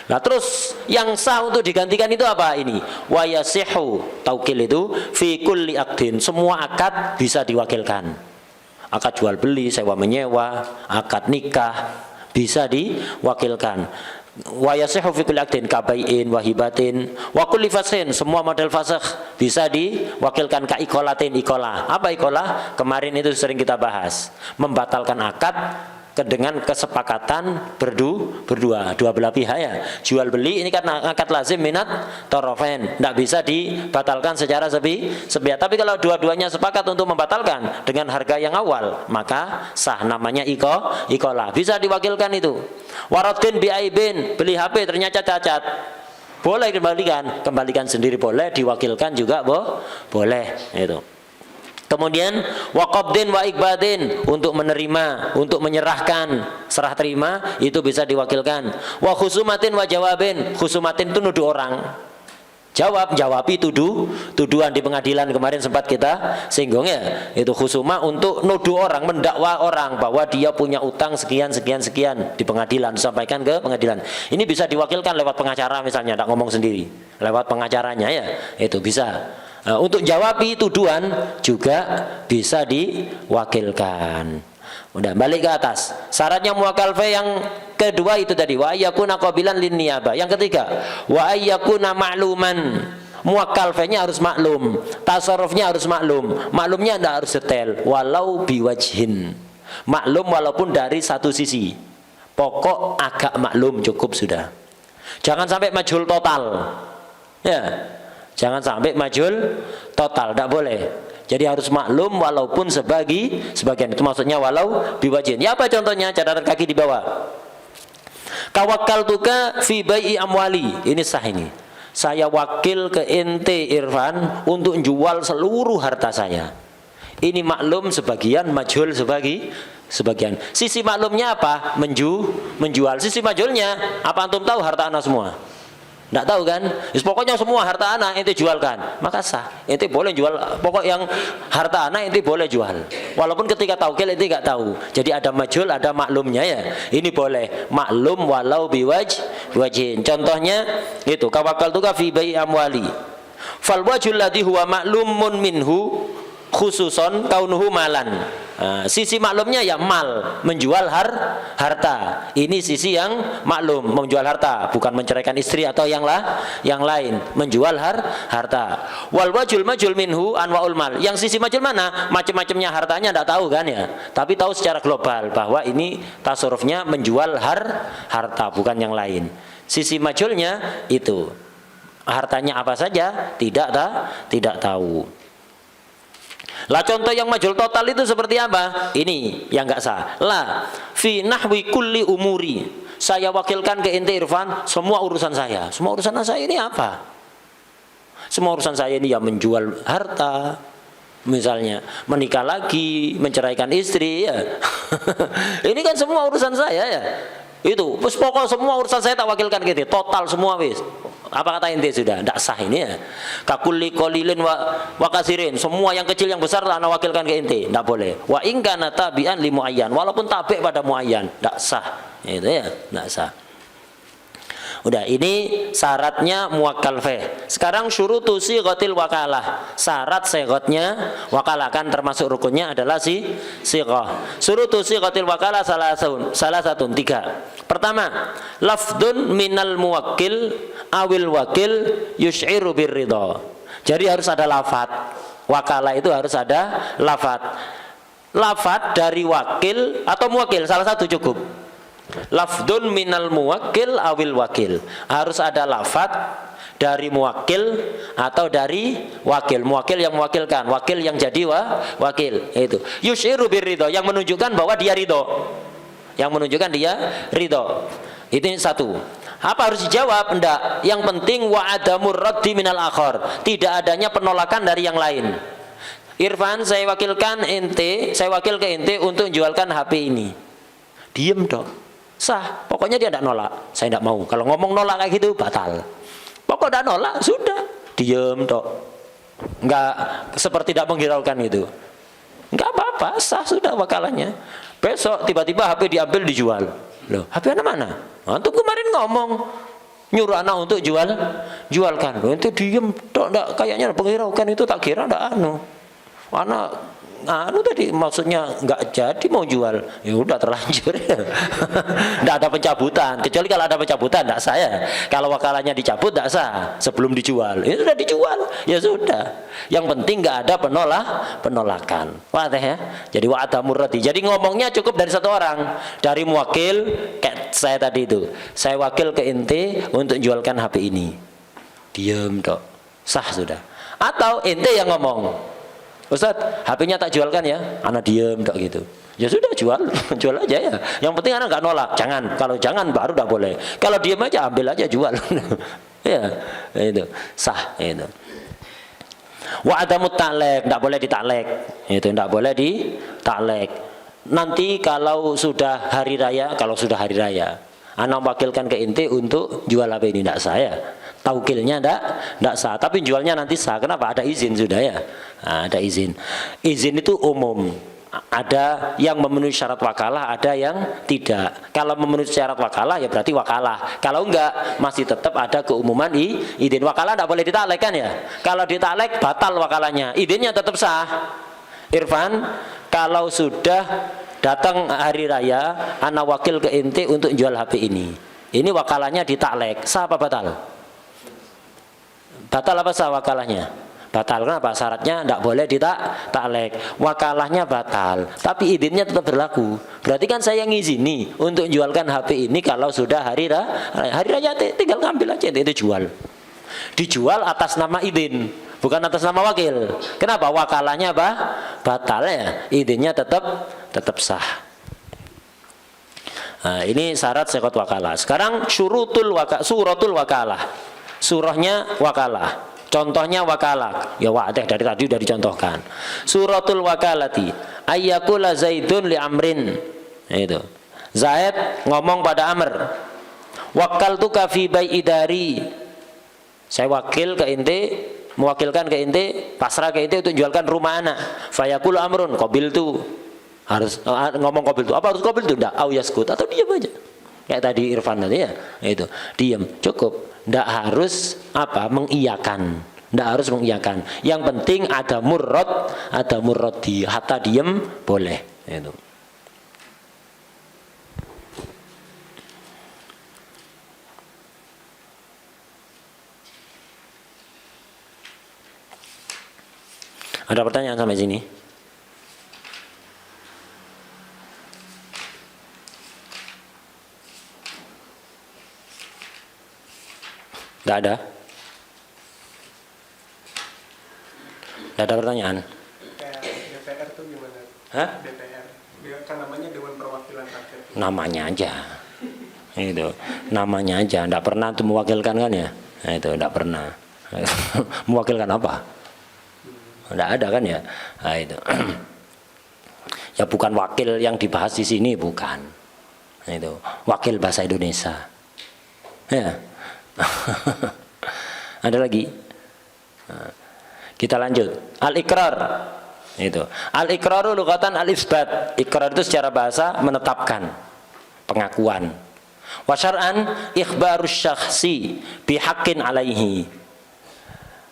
Nah terus yang sah untuk digantikan itu apa ini? Wa yasihu, taukil itu fi kulli aqdin, semua akad bisa diwakilkan. Akad jual beli, sewa menyewa, akad nikah bisa diwakilkan. Wa yasihu fi kulli aqdin kabai'in wa hibatin wa kulli fashin, semua model fasakh bisa diwakilkan ka ikolatin, ikolah. Apa ikolah? Kemarin itu sering kita bahas. Membatalkan akad dengan kesepakatan berdua, dua belah pihak ya. Jual beli ini kan akad lazim minat tarafain, tidak bisa dibatalkan secara sepihak. Tapi kalau dua-duanya sepakat untuk membatalkan dengan harga yang awal, maka sah, namanya ikolah. Bisa diwakilkan itu. Waradin bi'aibin, beli HP ternyata cacat, boleh kembalikan sendiri, boleh diwakilkan juga boleh itu. Kemudian waqabdin wa ikbadin, untuk menerima, untuk menyerahkan, serah terima itu bisa diwakilkan. Wa khusumatin wa jawabin, khusumatin itu nuduh orang. jawabi tuduhan di pengadilan kemarin sempat kita singgung ya. Itu khusuma untuk nuduh orang, mendakwa orang bahwa dia punya utang sekian di pengadilan, sampaikan ke pengadilan. Ini bisa diwakilkan lewat pengacara misalnya, tidak ngomong sendiri, lewat pengacaranya ya, itu bisa. Untuk jawabi tuduhan juga bisa diwakilkan. Udah balik ke atas. Syaratnya muwakkal fa yang kedua itu tadi wa ayyakuna qabilan lin niyabah. Yang ketiga wa ayyakuna ma'luman. Muwakkal fa-nya harus maklum, tasarrufnya harus maklum. Maklumnya tidak harus detail, walau biwajhin. Maklum walaupun dari satu sisi. Pokok agak maklum cukup sudah. Jangan sampai majhul total. Ya. Jangan sampai majhul total, tidak boleh. Jadi harus maklum walaupun sebagian. Itu maksudnya walau biwajhin. Ya apa contohnya? Catatan kaki di bawah. Kawakkaltuka fi bai'i amwali. Ini sah ini. Saya wakil ke ente Irfan untuk jual seluruh harta saya. Ini maklum sebagian, majhul sebagian. Sisi maklumnya apa? Menjual. Sisi majhulnya apa antum tahu harta anak semua? Tidak tahu kan? Pokoknya semua harta anak ente jualkan, maka sah. Ente boleh jual, pokok yang harta anak ente boleh jual. Walaupun ketika taukil ente nggak tahu. Jadi ada majhul, ada maklumnya ya. Ini boleh maklum walau biwajhin. Contohnya itu kawakkaltuka fi bai'i amwali. Fal wajhul ladzi huwa maklumun minhu khususon kaunuhu malan. Sisi maklumnya ya mal, menjual harta. Ini sisi yang maklum, menjual harta, bukan menceraikan istri atau yang lain, menjual harta. Wal wajhul majhul minhu anwaul mal. Yang sisi majhul mana? Macam-macamnya hartanya tidak tahu kan ya. Tapi tahu secara global bahwa ini tasarrufnya menjual harta, bukan yang lain. Sisi majhulnya itu hartanya apa saja tidak tahu. Lah contoh yang majhul total itu seperti apa? Ini yang enggak sah. La fi nahwi kulli umuri. Saya wakilkan ke ente Irfan semua urusan saya. Semua urusan saya ini apa? Semua urusan saya ini ya menjual harta, misalnya menikah lagi, menceraikan istri ya. Ini kan semua urusan saya ya. Itu, pokok semua urusan saya tak wakilkan gitu, total semua wis. Apa kata ente sudah? Tidak sah ini ya. Kakulli qalilin wa kasirin. Semua yang kecil yang besar lah ana wakilkan ke ente. Tidak boleh. Wa in kana tabi'an li muayyan. Walaupun tabi' pada muayyan, tidak sah. Itu ya, tidak sah. Udah, ini syaratnya muwakkal fa. Sekarang syurutu sighatil wakalah. Syarat sighatnya wakalah, kan termasuk rukunnya adalah sighah. Syurutu sighatil wakalah salah satu tiga. Pertama, lafdun minal muwakkil awil wakil yush'iru birridha. Jadi harus ada lafad. Wakalah itu harus ada lafad. Lafad dari wakil atau muwakil, salah satu cukup. Lafdun minal muwakkil awil wakil. Harus ada lafad dari muwakil atau dari wakil. Muwakil yang mewakilkan, wakil yang jadi wakil. Itu yush'iru birridha, yang menunjukkan bahwa dia ridho. Yang menunjukkan dia ridho. Itu satu. Apa harus dijawab? Enggak. Yang penting wa adamur raddi minal akhar. Tidak adanya penolakan dari yang lain. Irfan, saya wakil ke ente untuk jualkan HP ini. Diem dong. Sah. Pokoknya dia tidak nolak. Saya tidak mau. Kalau ngomong nolak kayak gitu batal. Pokok tidak nolak, sudah. Diem dong. Enggak seperti tidak menghiraukan itu. Enggak apa-apa, sah sudah wakalannya. Besok tiba-tiba HP diambil dijual. Loh, HP anak mana? Antum kemarin ngomong nyuruh anak untuk jualkan. Loh, itu diem, enggak, kayaknya penghiraukan itu tak kira enggak anak tadi maksudnya enggak jadi mau jual. Ya udah terlanjur. Enggak ada pencabutan. Kecuali kalau ada pencabutan enggak sah ya. Kalau wakalannya dicabut enggak sah sebelum dijual. Ya sudah dijual. Ya sudah. Yang penting enggak ada penolakan. Wadah ya. Jadi wa adamur raddi. Jadi ngomongnya cukup dari satu orang. Dari muwakil kayak saya tadi itu. Saya wakil ke ente untuk jualkan HP ini. Diam dok. Sah sudah. Atau ente yang ngomong. Ustaz, HP-nya tak jualkan ya. Anak diem tak gitu. Ya sudah jual aja ya. Yang penting anak nggak nolak. Jangan, kalau jangan baru tidak boleh. Kalau diem aja ambil aja jual. Ya, itu sah itu. Wa adamut ta'lek, tidak boleh ditaklek. Itu tidak boleh ditaklek. Nanti kalau sudah hari raya, Ana wakilkan ke ente untuk jual HP ini, tidak saya. Taukilnya tidak sah, tapi jualnya nanti sah. Kenapa? Ada izin sudah ya. Nah, ada izin. Izin itu umum. Ada yang memenuhi syarat wakalah, ada yang tidak. Kalau memenuhi syarat wakalah ya berarti wakalah. Kalau enggak masih tetap ada keumuman izin. Wakalah tidak boleh ditaklek kan ya. Kalau ditaklek batal wakalahnya. Izinnya tetap sah. Irfan, kalau sudah datang hari raya, ana wakil ke ente untuk jual HP ini. Ini wakalahnya ditaklek. Sah apa batal? Batal apa sah wakalahnya? Batal. Kenapa? Syaratnya tidak boleh ditaklek. Wakalahnya batal, tapi izinnya tetap berlaku. Berarti kan saya ngizini untuk jualkan HP ini kalau sudah hari raya tinggal ngambil aja itu jual. Dijual atas nama izin, bukan atas nama wakil. Kenapa? Wakalahnya batal ya. Izinnya tetap sah. Nah, ini syarat sekot wakalah. Sekarang suratul wakalah. Surahnya wakalah. Contohnya wakalah, ya wadih dari tadi sudah dicontohkan. Suratul wakalati ayyakula Zaidun li Amrin. Itu. Zaid ngomong pada Amr, wakaltuka fi bai'i dari. Saya wakil ke ente, mewakilkan ke ente, pasrah ke ente untuk jualkan rumah anak. Fayaqulu Amrun qabiltu. Harus ngomong qabiltu. Apa harus qabiltu? Enggak, au yaskut atau diam aja. Kayak tadi Irfan tadi ya, itu. Diam, cukup. Tidak harus mengiyakan. Tidak harus mengiyakan. Yang penting ada murrad di hatta diem boleh. Itu. Ada pertanyaan sampai sini? Tidak ada? Tidak ada pertanyaan? DPR itu gimana? Hah? DPR, dia kan namanya Dewan Perwakilan Rakyat. Namanya aja. Itu, namanya aja. Tidak pernah tuh mewakilkan kan ya? Nah, itu tidak pernah. Mewakilkan apa? Tidak ada kan ya? Nah, itu. Ya bukan wakil yang dibahas di sini, bukan. Nah, itu wakil bahasa Indonesia. Ya. Ada lagi? Nah, kita lanjut. Al-iqrar. Itu. Al-iqraru lughatan al-isbat. Iqrar itu secara bahasa menetapkan, pengakuan. Wa syar'an ikhbarus syakhsi bihaqqin alaihi.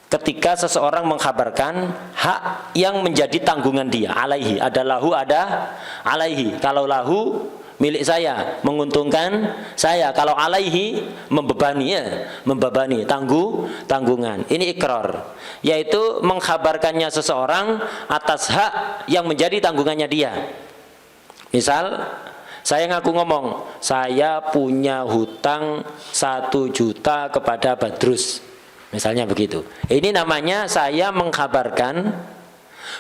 Ketika seseorang mengkhabarkan hak yang menjadi tanggungan dia, alaihi, ada lahu, ada alaihi. Kalau lahu milik saya, menguntungkan saya. Kalau alaihi membebani ya, tanggungan. Ini ikrar, yaitu mengkhabarkannya seseorang atas hak yang menjadi tanggungannya dia. Misal saya ngaku ngomong, saya punya hutang 1 juta kepada Badrus. Misalnya begitu. Ini namanya saya mengkhabarkan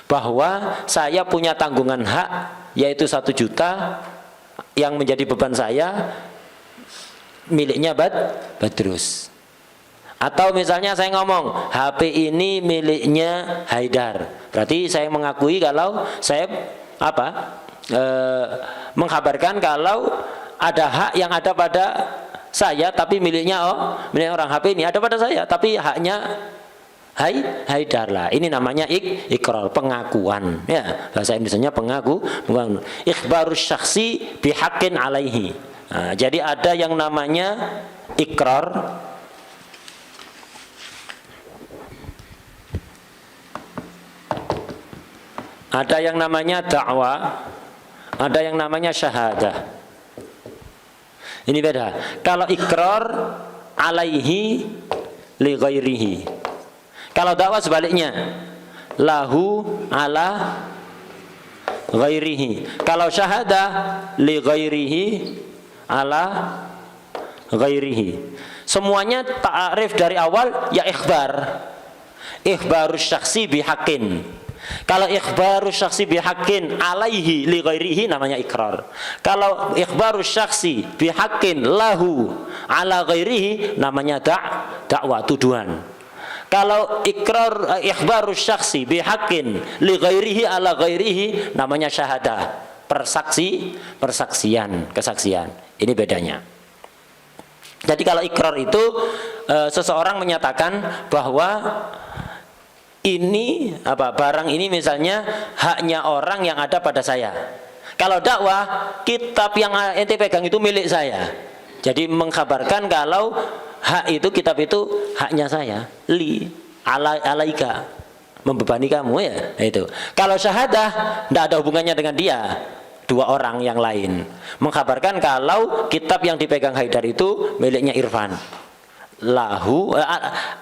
bahwa saya punya tanggungan hak yaitu 1 juta yang menjadi beban saya miliknya Badrus. Atau misalnya saya ngomong HP ini miliknya Haidar. Berarti saya mengakui kalau saya mengkhabarkan kalau ada hak yang ada pada saya tapi milik orang HP ini ada pada saya tapi haknya Haidar lah. Ini namanya ikrar, pengakuan ya. Bahasa Indonesianya pengakuan. Ikhbarus syakhsi bihaqqin alaihi. Nah, jadi ada yang namanya ikrar, ada yang namanya dakwah, ada yang namanya syahadah. Ini beda. Kalau ikrar alaihi li ghairihi. Kalau dakwah sebaliknya, lahu ala ghairihi. Kalau syahadah li ghairihi ala ghairihi. Semuanya ta'arif dari awal ya ikhbar. Ikhbarus syakhsi bihaqqin. Kalau ikhbarus syakhsi bihaqqin alaihi li ghairihi namanya ikrar. Kalau ikhbarus syakhsi bihaqqin lahu ala ghairihi namanya dakwah, tuduhan. Kalau ikrar ikhbarus syakhsi bihaqqin li ghairihi ala ghairihi namanya syahadah, persaksian, kesaksian. Ini bedanya. Jadi kalau ikrar itu seseorang menyatakan bahwa ini barang ini misalnya haknya orang yang ada pada saya. Kalau dakwah, kitab yang ente pegang itu milik saya. Jadi mengkabarkan kalau hak itu, kitab itu haknya saya. Alaika, membebani kamu ya, itu. Kalau syahadah tidak ada hubungannya dengan dia, dua orang yang lain. Mengkabarkan kalau kitab yang dipegang Haidar itu miliknya Irfan. Lahu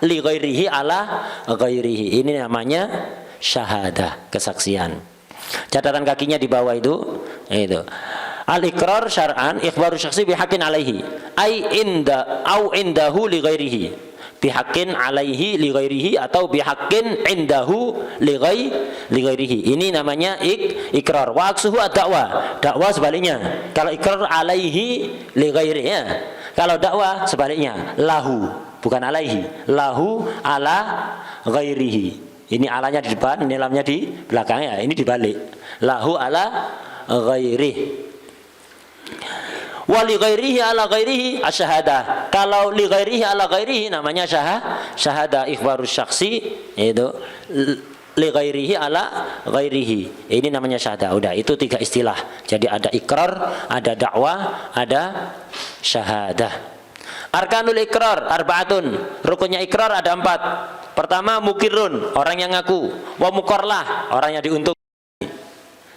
li ghairihi ala ghairihi. Ini namanya syahadah, kesaksian. Catatan kakinya di bawah itu. Al-iqrar syar'an ikhbaru syakhsi bihaqqin alaihi ai inda au indahu li ghairihi. Bihaqqin alaihi li ghairihi atau bihaqqin indahu li ghairihi. Ini namanya ikrar. Wa aksuhu ad-da'wa. Dakwah sebaliknya. Kalau ikrar alaihi li ghairihi ya. Kalau dakwah sebaliknya, lahu, bukan alaihi, lahu ala ghairihi. Ini alanya di depan, ini lamnya di belakang ya, ini dibalik. Lahu ala ghairihi. Wa li ghairihi ala ghairihi asyahadah. Kalau li ghairihi ala ghairihi namanya syahadah ikhbarus syakhsi, itu li ghairihi ala ghairihi. Ini namanya syahadah. Udah, itu 3 istilah. Jadi ada ikrar, ada dakwah, ada syahadah. Arkanul ikrar arba'atun. Rukunnya ikrar ada 4. Pertama mukirun, orang yang ngaku. Wa muqarlah, orang yang diuntung.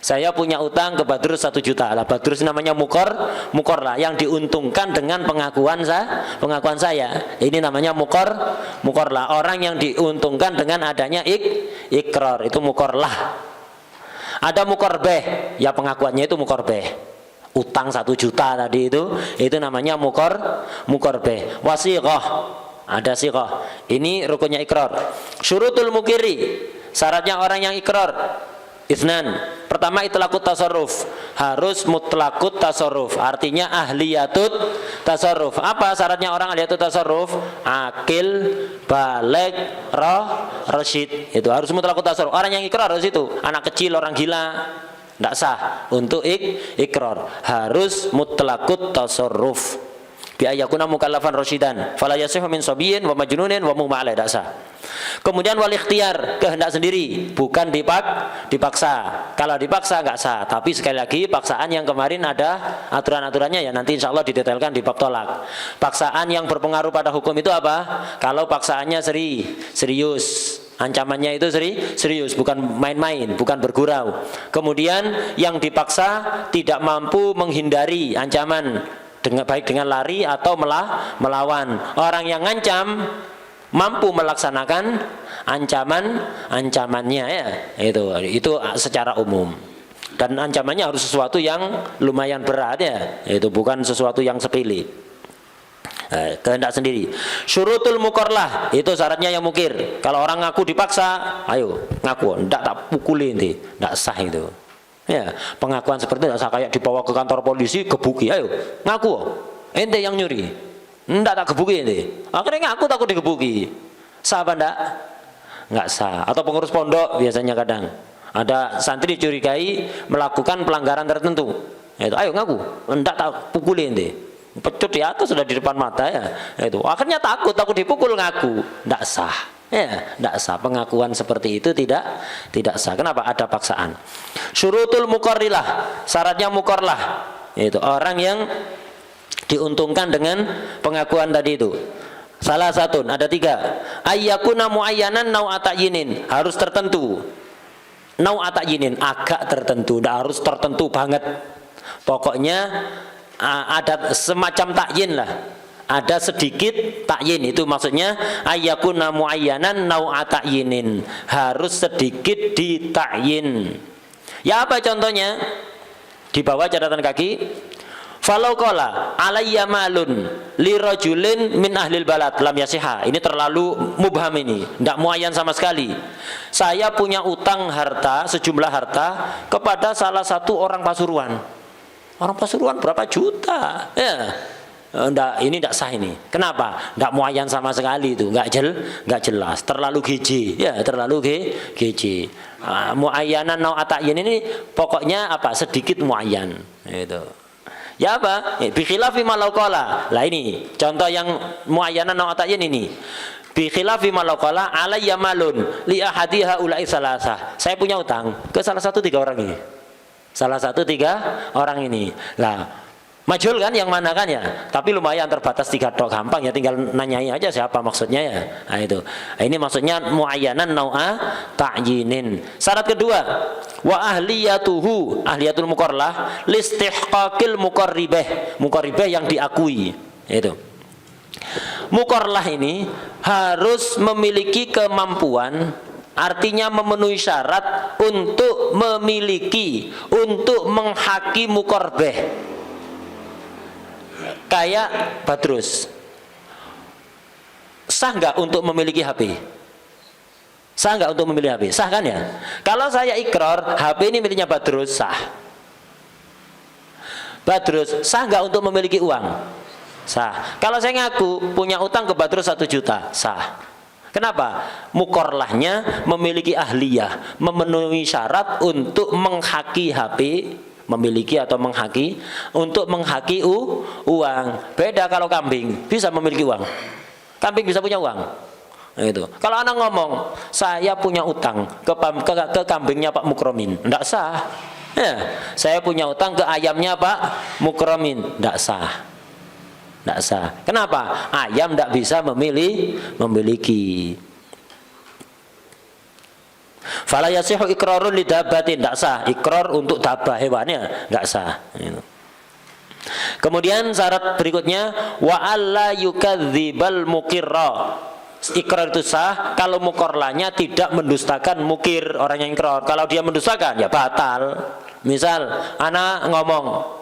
Saya punya utang ke Badrus 1 juta. Lah Badrus namanya muqarlah, yang diuntungkan dengan pengakuan saya. Ini namanya muqarlah, orang yang diuntungkan dengan adanya ikrar, itu muqarlah. Ada muqarbeh, ya pengakuannya itu muqarbeh. Utang 1 juta tadi itu namanya muqarbeh. Wasiqah, ada siqah. Ini rukunnya ikrar. Syurutul mukiri, syaratnya orang yang ikrar. Isnan. Pertama itlaqut tasarruf, harus mutlaqut tasarruf, artinya ahliyatut tasarruf. Apa syaratnya orang ahliyatut tasarruf? Akil, baligh, rasyid. Itu harus mutlaqut tasarruf. Orang yang ikrar harus itu, anak kecil, orang gila, tidak sah untuk ikrar. Harus mutlaqut tasarruf. Bi ayyakuna mukallafan rasyidan, fala yasihu min sabiyyin wa majnunin wa muma'ala, tidak sah. Kemudian wal ikhtiar, kehendak sendiri, bukan dipaksa. Kalau dipaksa nggak sah. Tapi sekali lagi paksaan yang kemarin ada aturan-aturannya ya, nanti insya Allah didetailkan di bab tolak. Paksaan yang berpengaruh pada hukum itu apa? Kalau paksaannya serius, ancamannya itu serius, bukan main-main, bukan bergurau. Kemudian yang dipaksa tidak mampu menghindari ancaman, baik dengan lari atau melawan. Orang yang ngancam mampu melaksanakan ancamannya ya, itu secara umum. Dan ancamannya harus sesuatu yang lumayan berat ya, itu bukan sesuatu yang sepele. Kehendak sendiri. Syurutul muqarlah, itu syaratnya yang mukir. Kalau orang ngaku dipaksa, ayo ngaku, ndak tak pukuli nanti, ndak sah itu. Ya, pengakuan seperti itu kayak dibawa ke kantor polisi, gebuki, ayo ngaku, ente yang nyuri. Ndak tak gebuki ente. Akhirnya ngaku takut digebuki. Sah apa ndak? Nggak sah. Atau pengurus pondok biasanya kadang ada santri dicurigai melakukan pelanggaran tertentu. Itu ayo ngaku, ndak tak pukuli ente. Pecut di atas sudah di depan mata ya. Itu akhirnya takut dipukul, ngaku, ndak sah. Ya, tidak sah. Pengakuan seperti itu tidak sah. Kenapa? Ada paksaan. Syurutul muqarrilah, syaratnya muqarlah, itu orang yang diuntungkan dengan pengakuan tadi itu. Salah satu, ada 3. Ayyakuna muayyanan nau'atayinin, harus tertentu. Nau'atayinin, agak tertentu, tidak harus tertentu banget. Pokoknya ada semacam takyin lah. Ada sedikit takyin, itu maksudnya ayyakuna muayyanan nau'atayinin, harus sedikit ditakyin. Ya apa contohnya? Di bawah catatan kaki. Falau qala alayya malun li rajulin min ahlil balad lam yasiha. Ini terlalu mubham, ini tidak muayyan sama sekali. Saya punya utang harta, sejumlah harta kepada salah satu orang Pasuruan. Orang Pasuruan berapa juta ya. Ini tidak sah ini. Kenapa? Tidak muayyan sama sekali itu, nggak jelas, terlalu geji ya, terlalu geji. Muayyanan nau'ata'yin ini pokoknya apa? Sedikit muayyan itu. Ya apa? Bi khilafi ma law qala. Lah ini contoh yang muayyanan au ta'yin ini. Bi khilafi ma law qala alayya malun li ahadi haula'i salasah. Saya punya utang ke salah satu 3 orang ini. Salah satu 3 orang ini. Lah, majhul kan yang mana kan ya? Tapi lumayan terbatas 3 tok, gampang ya, tinggal nanyai aja siapa maksudnya ya. Nah itu. Nah, ini maksudnya muayyanan nau'a ta'yinin. Syarat kedua, wa ahliyatuhu, ahliyatul muqarlah listihqaqil muqarribah. Muqarribah yang diakui. Itu. Muqarlah ini harus memiliki kemampuan, artinya memenuhi syarat untuk memiliki, untuk menghaki muqarbeh. Kayak Badrus, sah nggak untuk memiliki HP? Sah nggak untuk memiliki HP? Sah kan ya? Kalau saya ikrar HP ini miliknya Badrus, sah. Badrus, sah nggak untuk memiliki uang? Sah. Kalau saya ngaku punya utang ke Badrus 1 juta, sah. Kenapa? Muqarlahnya memiliki ahliyah, memenuhi syarat untuk menghaki HP, memiliki atau menghaki, untuk menghaki uang. Beda kalau kambing, bisa memiliki uang. Kambing bisa punya uang. Nah, itu. Kalau anak ngomong, saya punya utang ke kambingnya Pak Mukromin, enggak sah. Ya, saya punya utang ke ayamnya Pak Mukromin, enggak sah. Tidak sah. Kenapa? Ayam tidak bisa memiliki. Fala yasihu iqrarun lidabbatin, tidak sah. Ikrar untuk dabah hewannya tidak sah. Kemudian syarat berikutnya wa alla yukadzibal muqirra. Ikrar itu sah kalau muqarlahnya tidak mendustakan mukir, orang yang ikrar. Kalau dia mendustakan ya batal. Misal anak ngomong,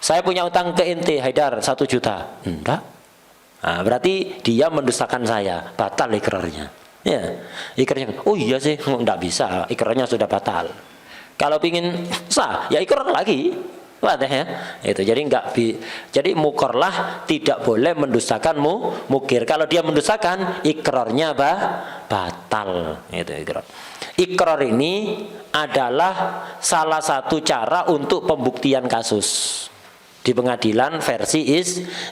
saya punya utang ke ente Haidar 1 juta. Enggak. Nah, berarti dia mendustakan saya, batal ikrarnya. Ya, ikrarnya. Oh iya sih, enggak bisa, ikrarnya sudah batal. Kalau pingin sah, ya ikrar lagi. Wadah ya. Itu jadi jadi muqarlah tidak boleh mendustakan mukir. Kalau dia mendustakan, ikrarnya batal. Itu ikrar. Ikrar ini adalah salah satu cara untuk pembuktian kasus di pengadilan versi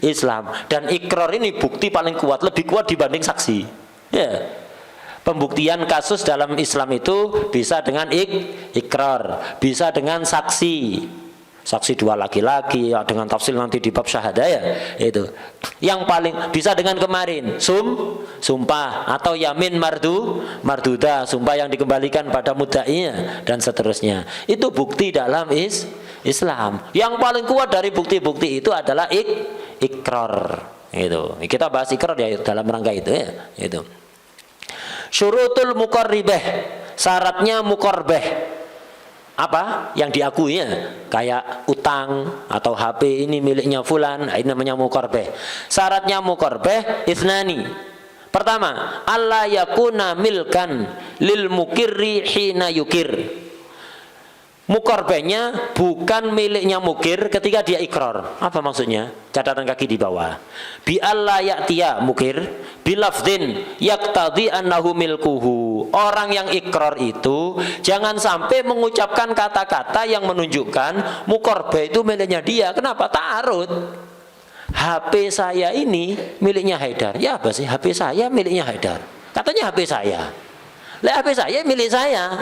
Islam, dan ikrar ini bukti paling kuat, lebih kuat dibanding saksi. Ya. Pembuktian kasus dalam Islam itu bisa dengan ikrar, bisa dengan saksi. Saksi 2 laki-laki ya, dengan tafsir nanti di bab syahadah ya. Itu. Yang paling bisa dengan kemarin sumpah atau yamin marduda, sumpah yang dikembalikan pada mudda'inya dan seterusnya. Itu bukti dalam Islam. Yang paling kuat dari bukti-bukti itu adalah ikrar. Itu. Kita bahas ikrar ya dalam rangka itu ya. Itu. Syurutul muqarribah, syaratnya muqarbah. Apa yang diakui ya, kayak utang atau HP ini miliknya fulan, ini namanya muqarbah. Syaratnya muqarbah isnani. Pertama, alla yakuna milkan lil mukirri hina yukir. Muqarbahnya bukan miliknya mukir ketika dia ikrar. Apa maksudnya? Catatan kaki di bawah. Bi alla ya'tiya mukir bilafdin yaqtadi annahu milkuhu. Orang yang ikrar itu jangan sampai mengucapkan kata-kata yang menunjukkan muqarbah itu miliknya dia. Kenapa? Ta'arud. HP saya ini miliknya Haidar. Ya apa sih? HP saya miliknya Haidar. Katanya HP saya. Lah HP saya milik saya.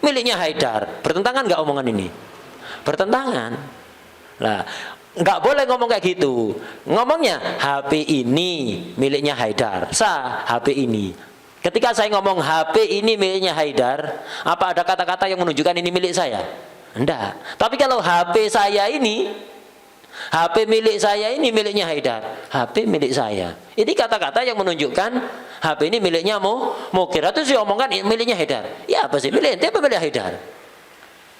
Miliknya Haidar. Bertentangan nggak omongan ini? Bertentangan. Lah, nggak boleh ngomong kayak gitu. Ngomongnya HP ini miliknya Haidar. Sah HP ini. Ketika saya ngomong HP ini miliknya Haidar, apa ada kata-kata yang menunjukkan ini milik saya? Enggak. Tapi kalau HP saya ini, HP milik saya ini miliknya Haidar. HP milik saya. Ini kata-kata yang menunjukkan HP ini miliknya mukir. Itu saya omongkan miliknya Haidar. Ya apa sih? Milik ente apa milik Haidar?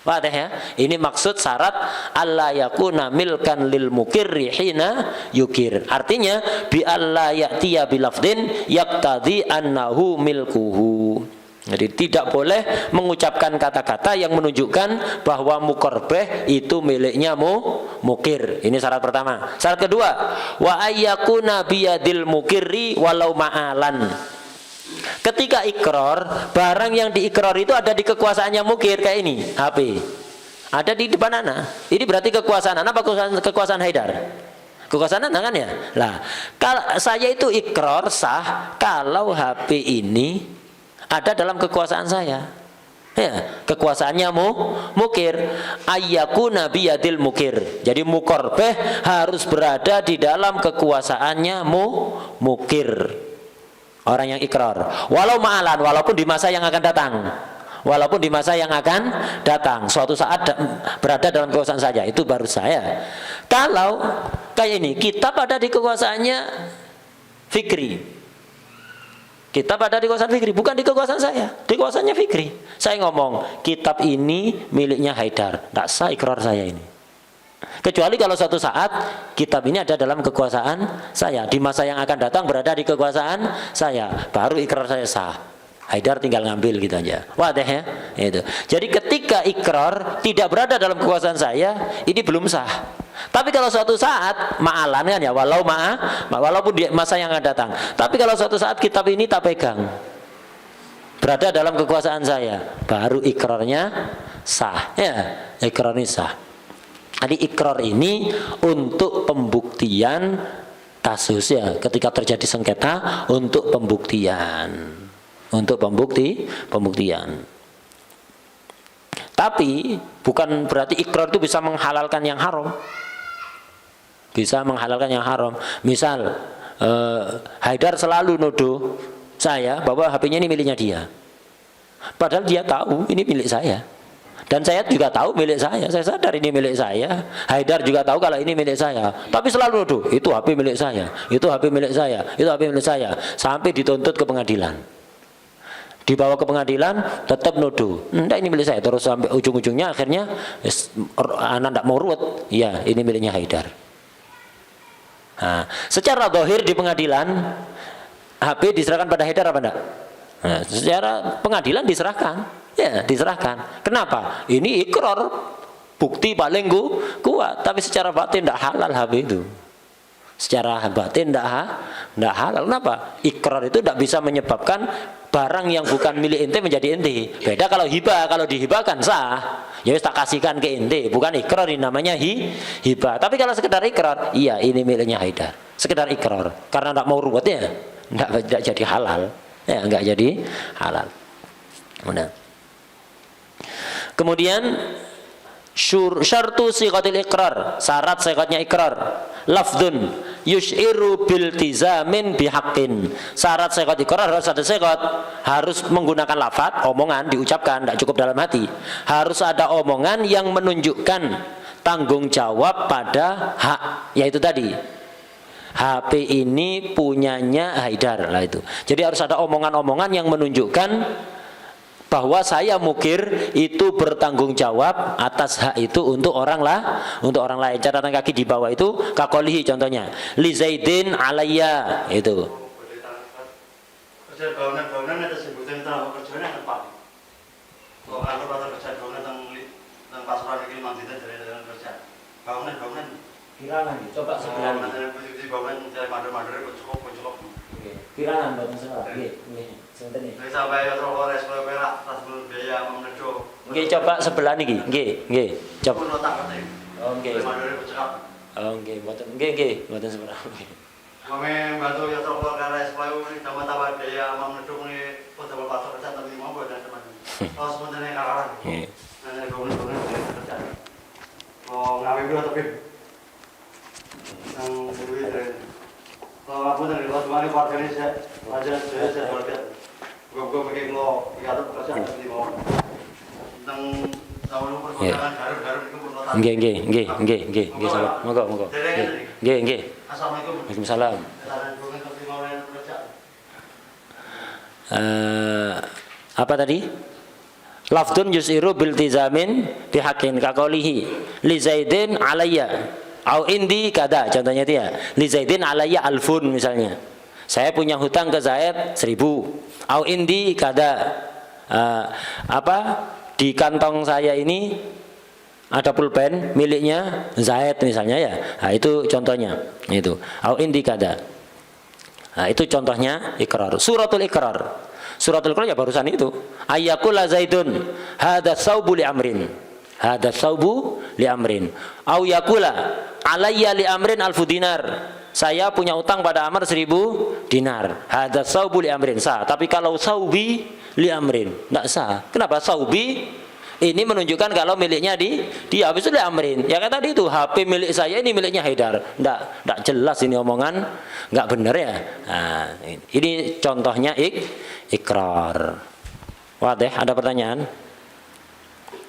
Wadah ya? Ini maksud syarat alla yakuna milkan lil mukirri hina yukir. Artinya bi alla ya'tiya bilafdin yaqtadi annahu milkuhu. Jadi tidak boleh mengucapkan kata-kata yang menunjukkan bahwa muqarbah itu miliknya mukir. Ini syarat pertama. Syarat kedua, wa ayyakuna biyadil mukirri walau ma'alan. Ketika ikrar, barang yang diikrar itu ada di kekuasaannya mukir, kayak ini HP. Ada di depan anak. Ini berarti kekuasaan anak apa kekuasaan Haidar? Kekuasaan anak kan ya? Lah, kalau saya itu ikrar sah kalau HP ini ada dalam kekuasaan saya. Ya, kekuasaannya mukir. Ayyakuna biyadil mukir. Jadi mukorbeh harus berada di dalam kekuasaannya mukir. Orang yang ikrar. Walau ma'alan, walaupun di masa yang akan datang. Walaupun di masa yang akan datang, suatu saat berada dalam kekuasaan saja, itu baru saya. Kalau kayak ini, kitab ada di kekuasaannya Fikri, kitab ada di kekuasaan Fikri, bukan di kekuasaan saya, di kekuasaannya Fikri. Saya ngomong, kitab ini miliknya Haidar, tidak sah ikrar saya ini. Kecuali kalau suatu saat kitab ini ada dalam kekuasaan saya, di masa yang akan datang berada di kekuasaan saya, baru ikrar saya sah. Haidar tinggal ngambil gitu aja. Wadah ya? Itu. Jadi ketika ikrar tidak berada dalam kekuasaan saya, ini belum sah. Tapi kalau suatu saat ma'alan kan ya, walaupun di masa yang akan datang. Tapi kalau suatu saat kitab ini tak pegang, berada dalam kekuasaan saya, baru ikrarnya sah. Ya, ikrar ini sah. Jadi ikrar ini untuk pembuktian kasus ya, ketika terjadi sengketa untuk pembuktian. Untuk pembuktian. Tapi bukan berarti ikrar itu bisa menghalalkan yang haram. Bisa menghalalkan yang haram. Misal Haidar selalu nuduh saya bahwa HP-nya ini miliknya dia. Padahal dia tahu ini milik saya. Dan saya juga tahu milik saya. Saya sadar ini milik saya. Haidar juga tahu kalau ini milik saya. Tapi selalu nuduh, itu HP milik saya. Itu HP milik saya. Itu HP milik saya. Sampai dituntut ke pengadilan. Dibawa ke pengadilan tetap nuduh, enggak ini milik saya, terus sampai ujung-ujungnya akhirnya anak tidak mau ruwet, ya ini miliknya Haidar. Nah, secara zahir di pengadilan HP diserahkan pada Haidar apa enggak? Nah, secara pengadilan diserahkan, ya diserahkan. Kenapa? Ini ikrar, bukti paling kuat, tapi secara batin tidak halal HP itu. Secara batin tidak halal. Kenapa? Ikrar itu tidak bisa menyebabkan barang yang bukan milik ente menjadi ente. Beda kalau hibah, kalau dihibahkan sah. Ya wis tak kasihkan ke ente, bukan ikrar, ini namanya hibah. Tapi kalau sekedar ikrar, iya ini miliknya Haidar. Sekedar ikrar, karena tidak mau ruwet ya, tidak jadi halal. Ya, enggak jadi halal. Kemudian syartu siqatil ikrar, syarat siqatnya ikrar. Lafdun yus'iru biltizamin bihaqqin. Syarat siqat ikrar harus ada siqat, harus menggunakan lafaz, omongan diucapkan, tidak cukup dalam hati. Harus ada omongan yang menunjukkan tanggung jawab pada hak, yaitu tadi HP ini punyanya Haidar lah itu. Jadi harus ada omongan-omongan yang menunjukkan bahwa saya mukir itu bertanggung jawab atas hak itu untuk orang lain. Catatan kaki di bawah itu kakolihi contohnya. Li Zaidin alayya itu. Kerja bangunan ada sebutan tentang kerjanya tepat. Kalau kantor kerja bangunan tentang pasukan ini manditan dari dalam kerja. Bangunan. Kirangan, coba sebelah ini. Bangunan dari mandor cukup. Kirangan buat masalah. Nggih. Nggih sampai rokok res perak tas biaya menedo. Nggih coba sebelah niki. Nggih. Coba. Oh nggih. Oh nggih, mboten sebelah. Kami bantu ya rokok res pelayu tambah biaya menedo ini potong pasar kerja tapi mau dan teman. Oh sebenarnya kakaran. Nggih. Nah, bangunan kerja. Oh ngawe dulu tapi yang duit kalau aku dari luar kemarin keluarga ini saya keluarga gue pakai lo ya tuh pekerjaan di bawah tentang tahun perkembangan garu itu perlotan nggih salam monggo nggih assalamualaikum waalaikumsalam apa tadi lafdun yusiru biltizamin bihaqqin kaqaulihi li Zaidin alayya au indi kada, contohnya itu ya li Zaidin alayya alfun misalnya, saya punya hutang ke Zaid 1000. Au indi kada, di kantong saya ini ada pulpen miliknya Zaid misalnya ya. Nah, itu contohnya itu. Au indi kada. Nah, itu contohnya ikrar. Suratul ikrar ya barusan itu. Ayyakula Zaidun hadza saubu li amrin. Hadza saubu li amrin. Au yaqula alayya li amrin alfu dinar. Saya punya utang pada Amr 1000 dinar. Hadza saubu li amrin sah. Tapi kalau saubi li amrin enggak sah. Kenapa saubi? Ini menunjukkan kalau miliknya dia habis itu li amrin. Ya kan tadi itu HP milik saya, ini miliknya Haidar. Enggak jelas ini omongan, enggak benar ya. Nah, ini contohnya ikrar. Wadah, ada pertanyaan?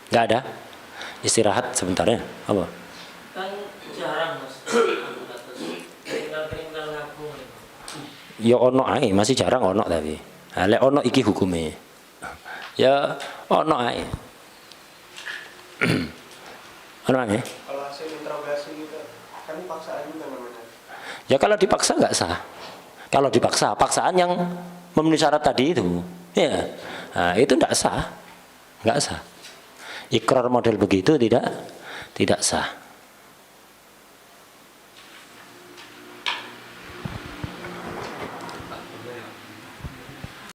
Enggak ada? Istirahat sebentar ya. Apa? Kan jarang Mas. Keringal ngabung. Ya ono ae, masih jarang ono tapi. Ha lek ono iki hukume. Ya ono ae. Ono ae. Kalau hasil interogasi gitu kan paksaan juga namanya. Ya kalau dipaksa enggak sah. Kalau dipaksa, paksaan yang memenuhi syarat tadi itu. Ya. Nah, itu enggak sah. Enggak sah. Ikrar model begitu tidak sah.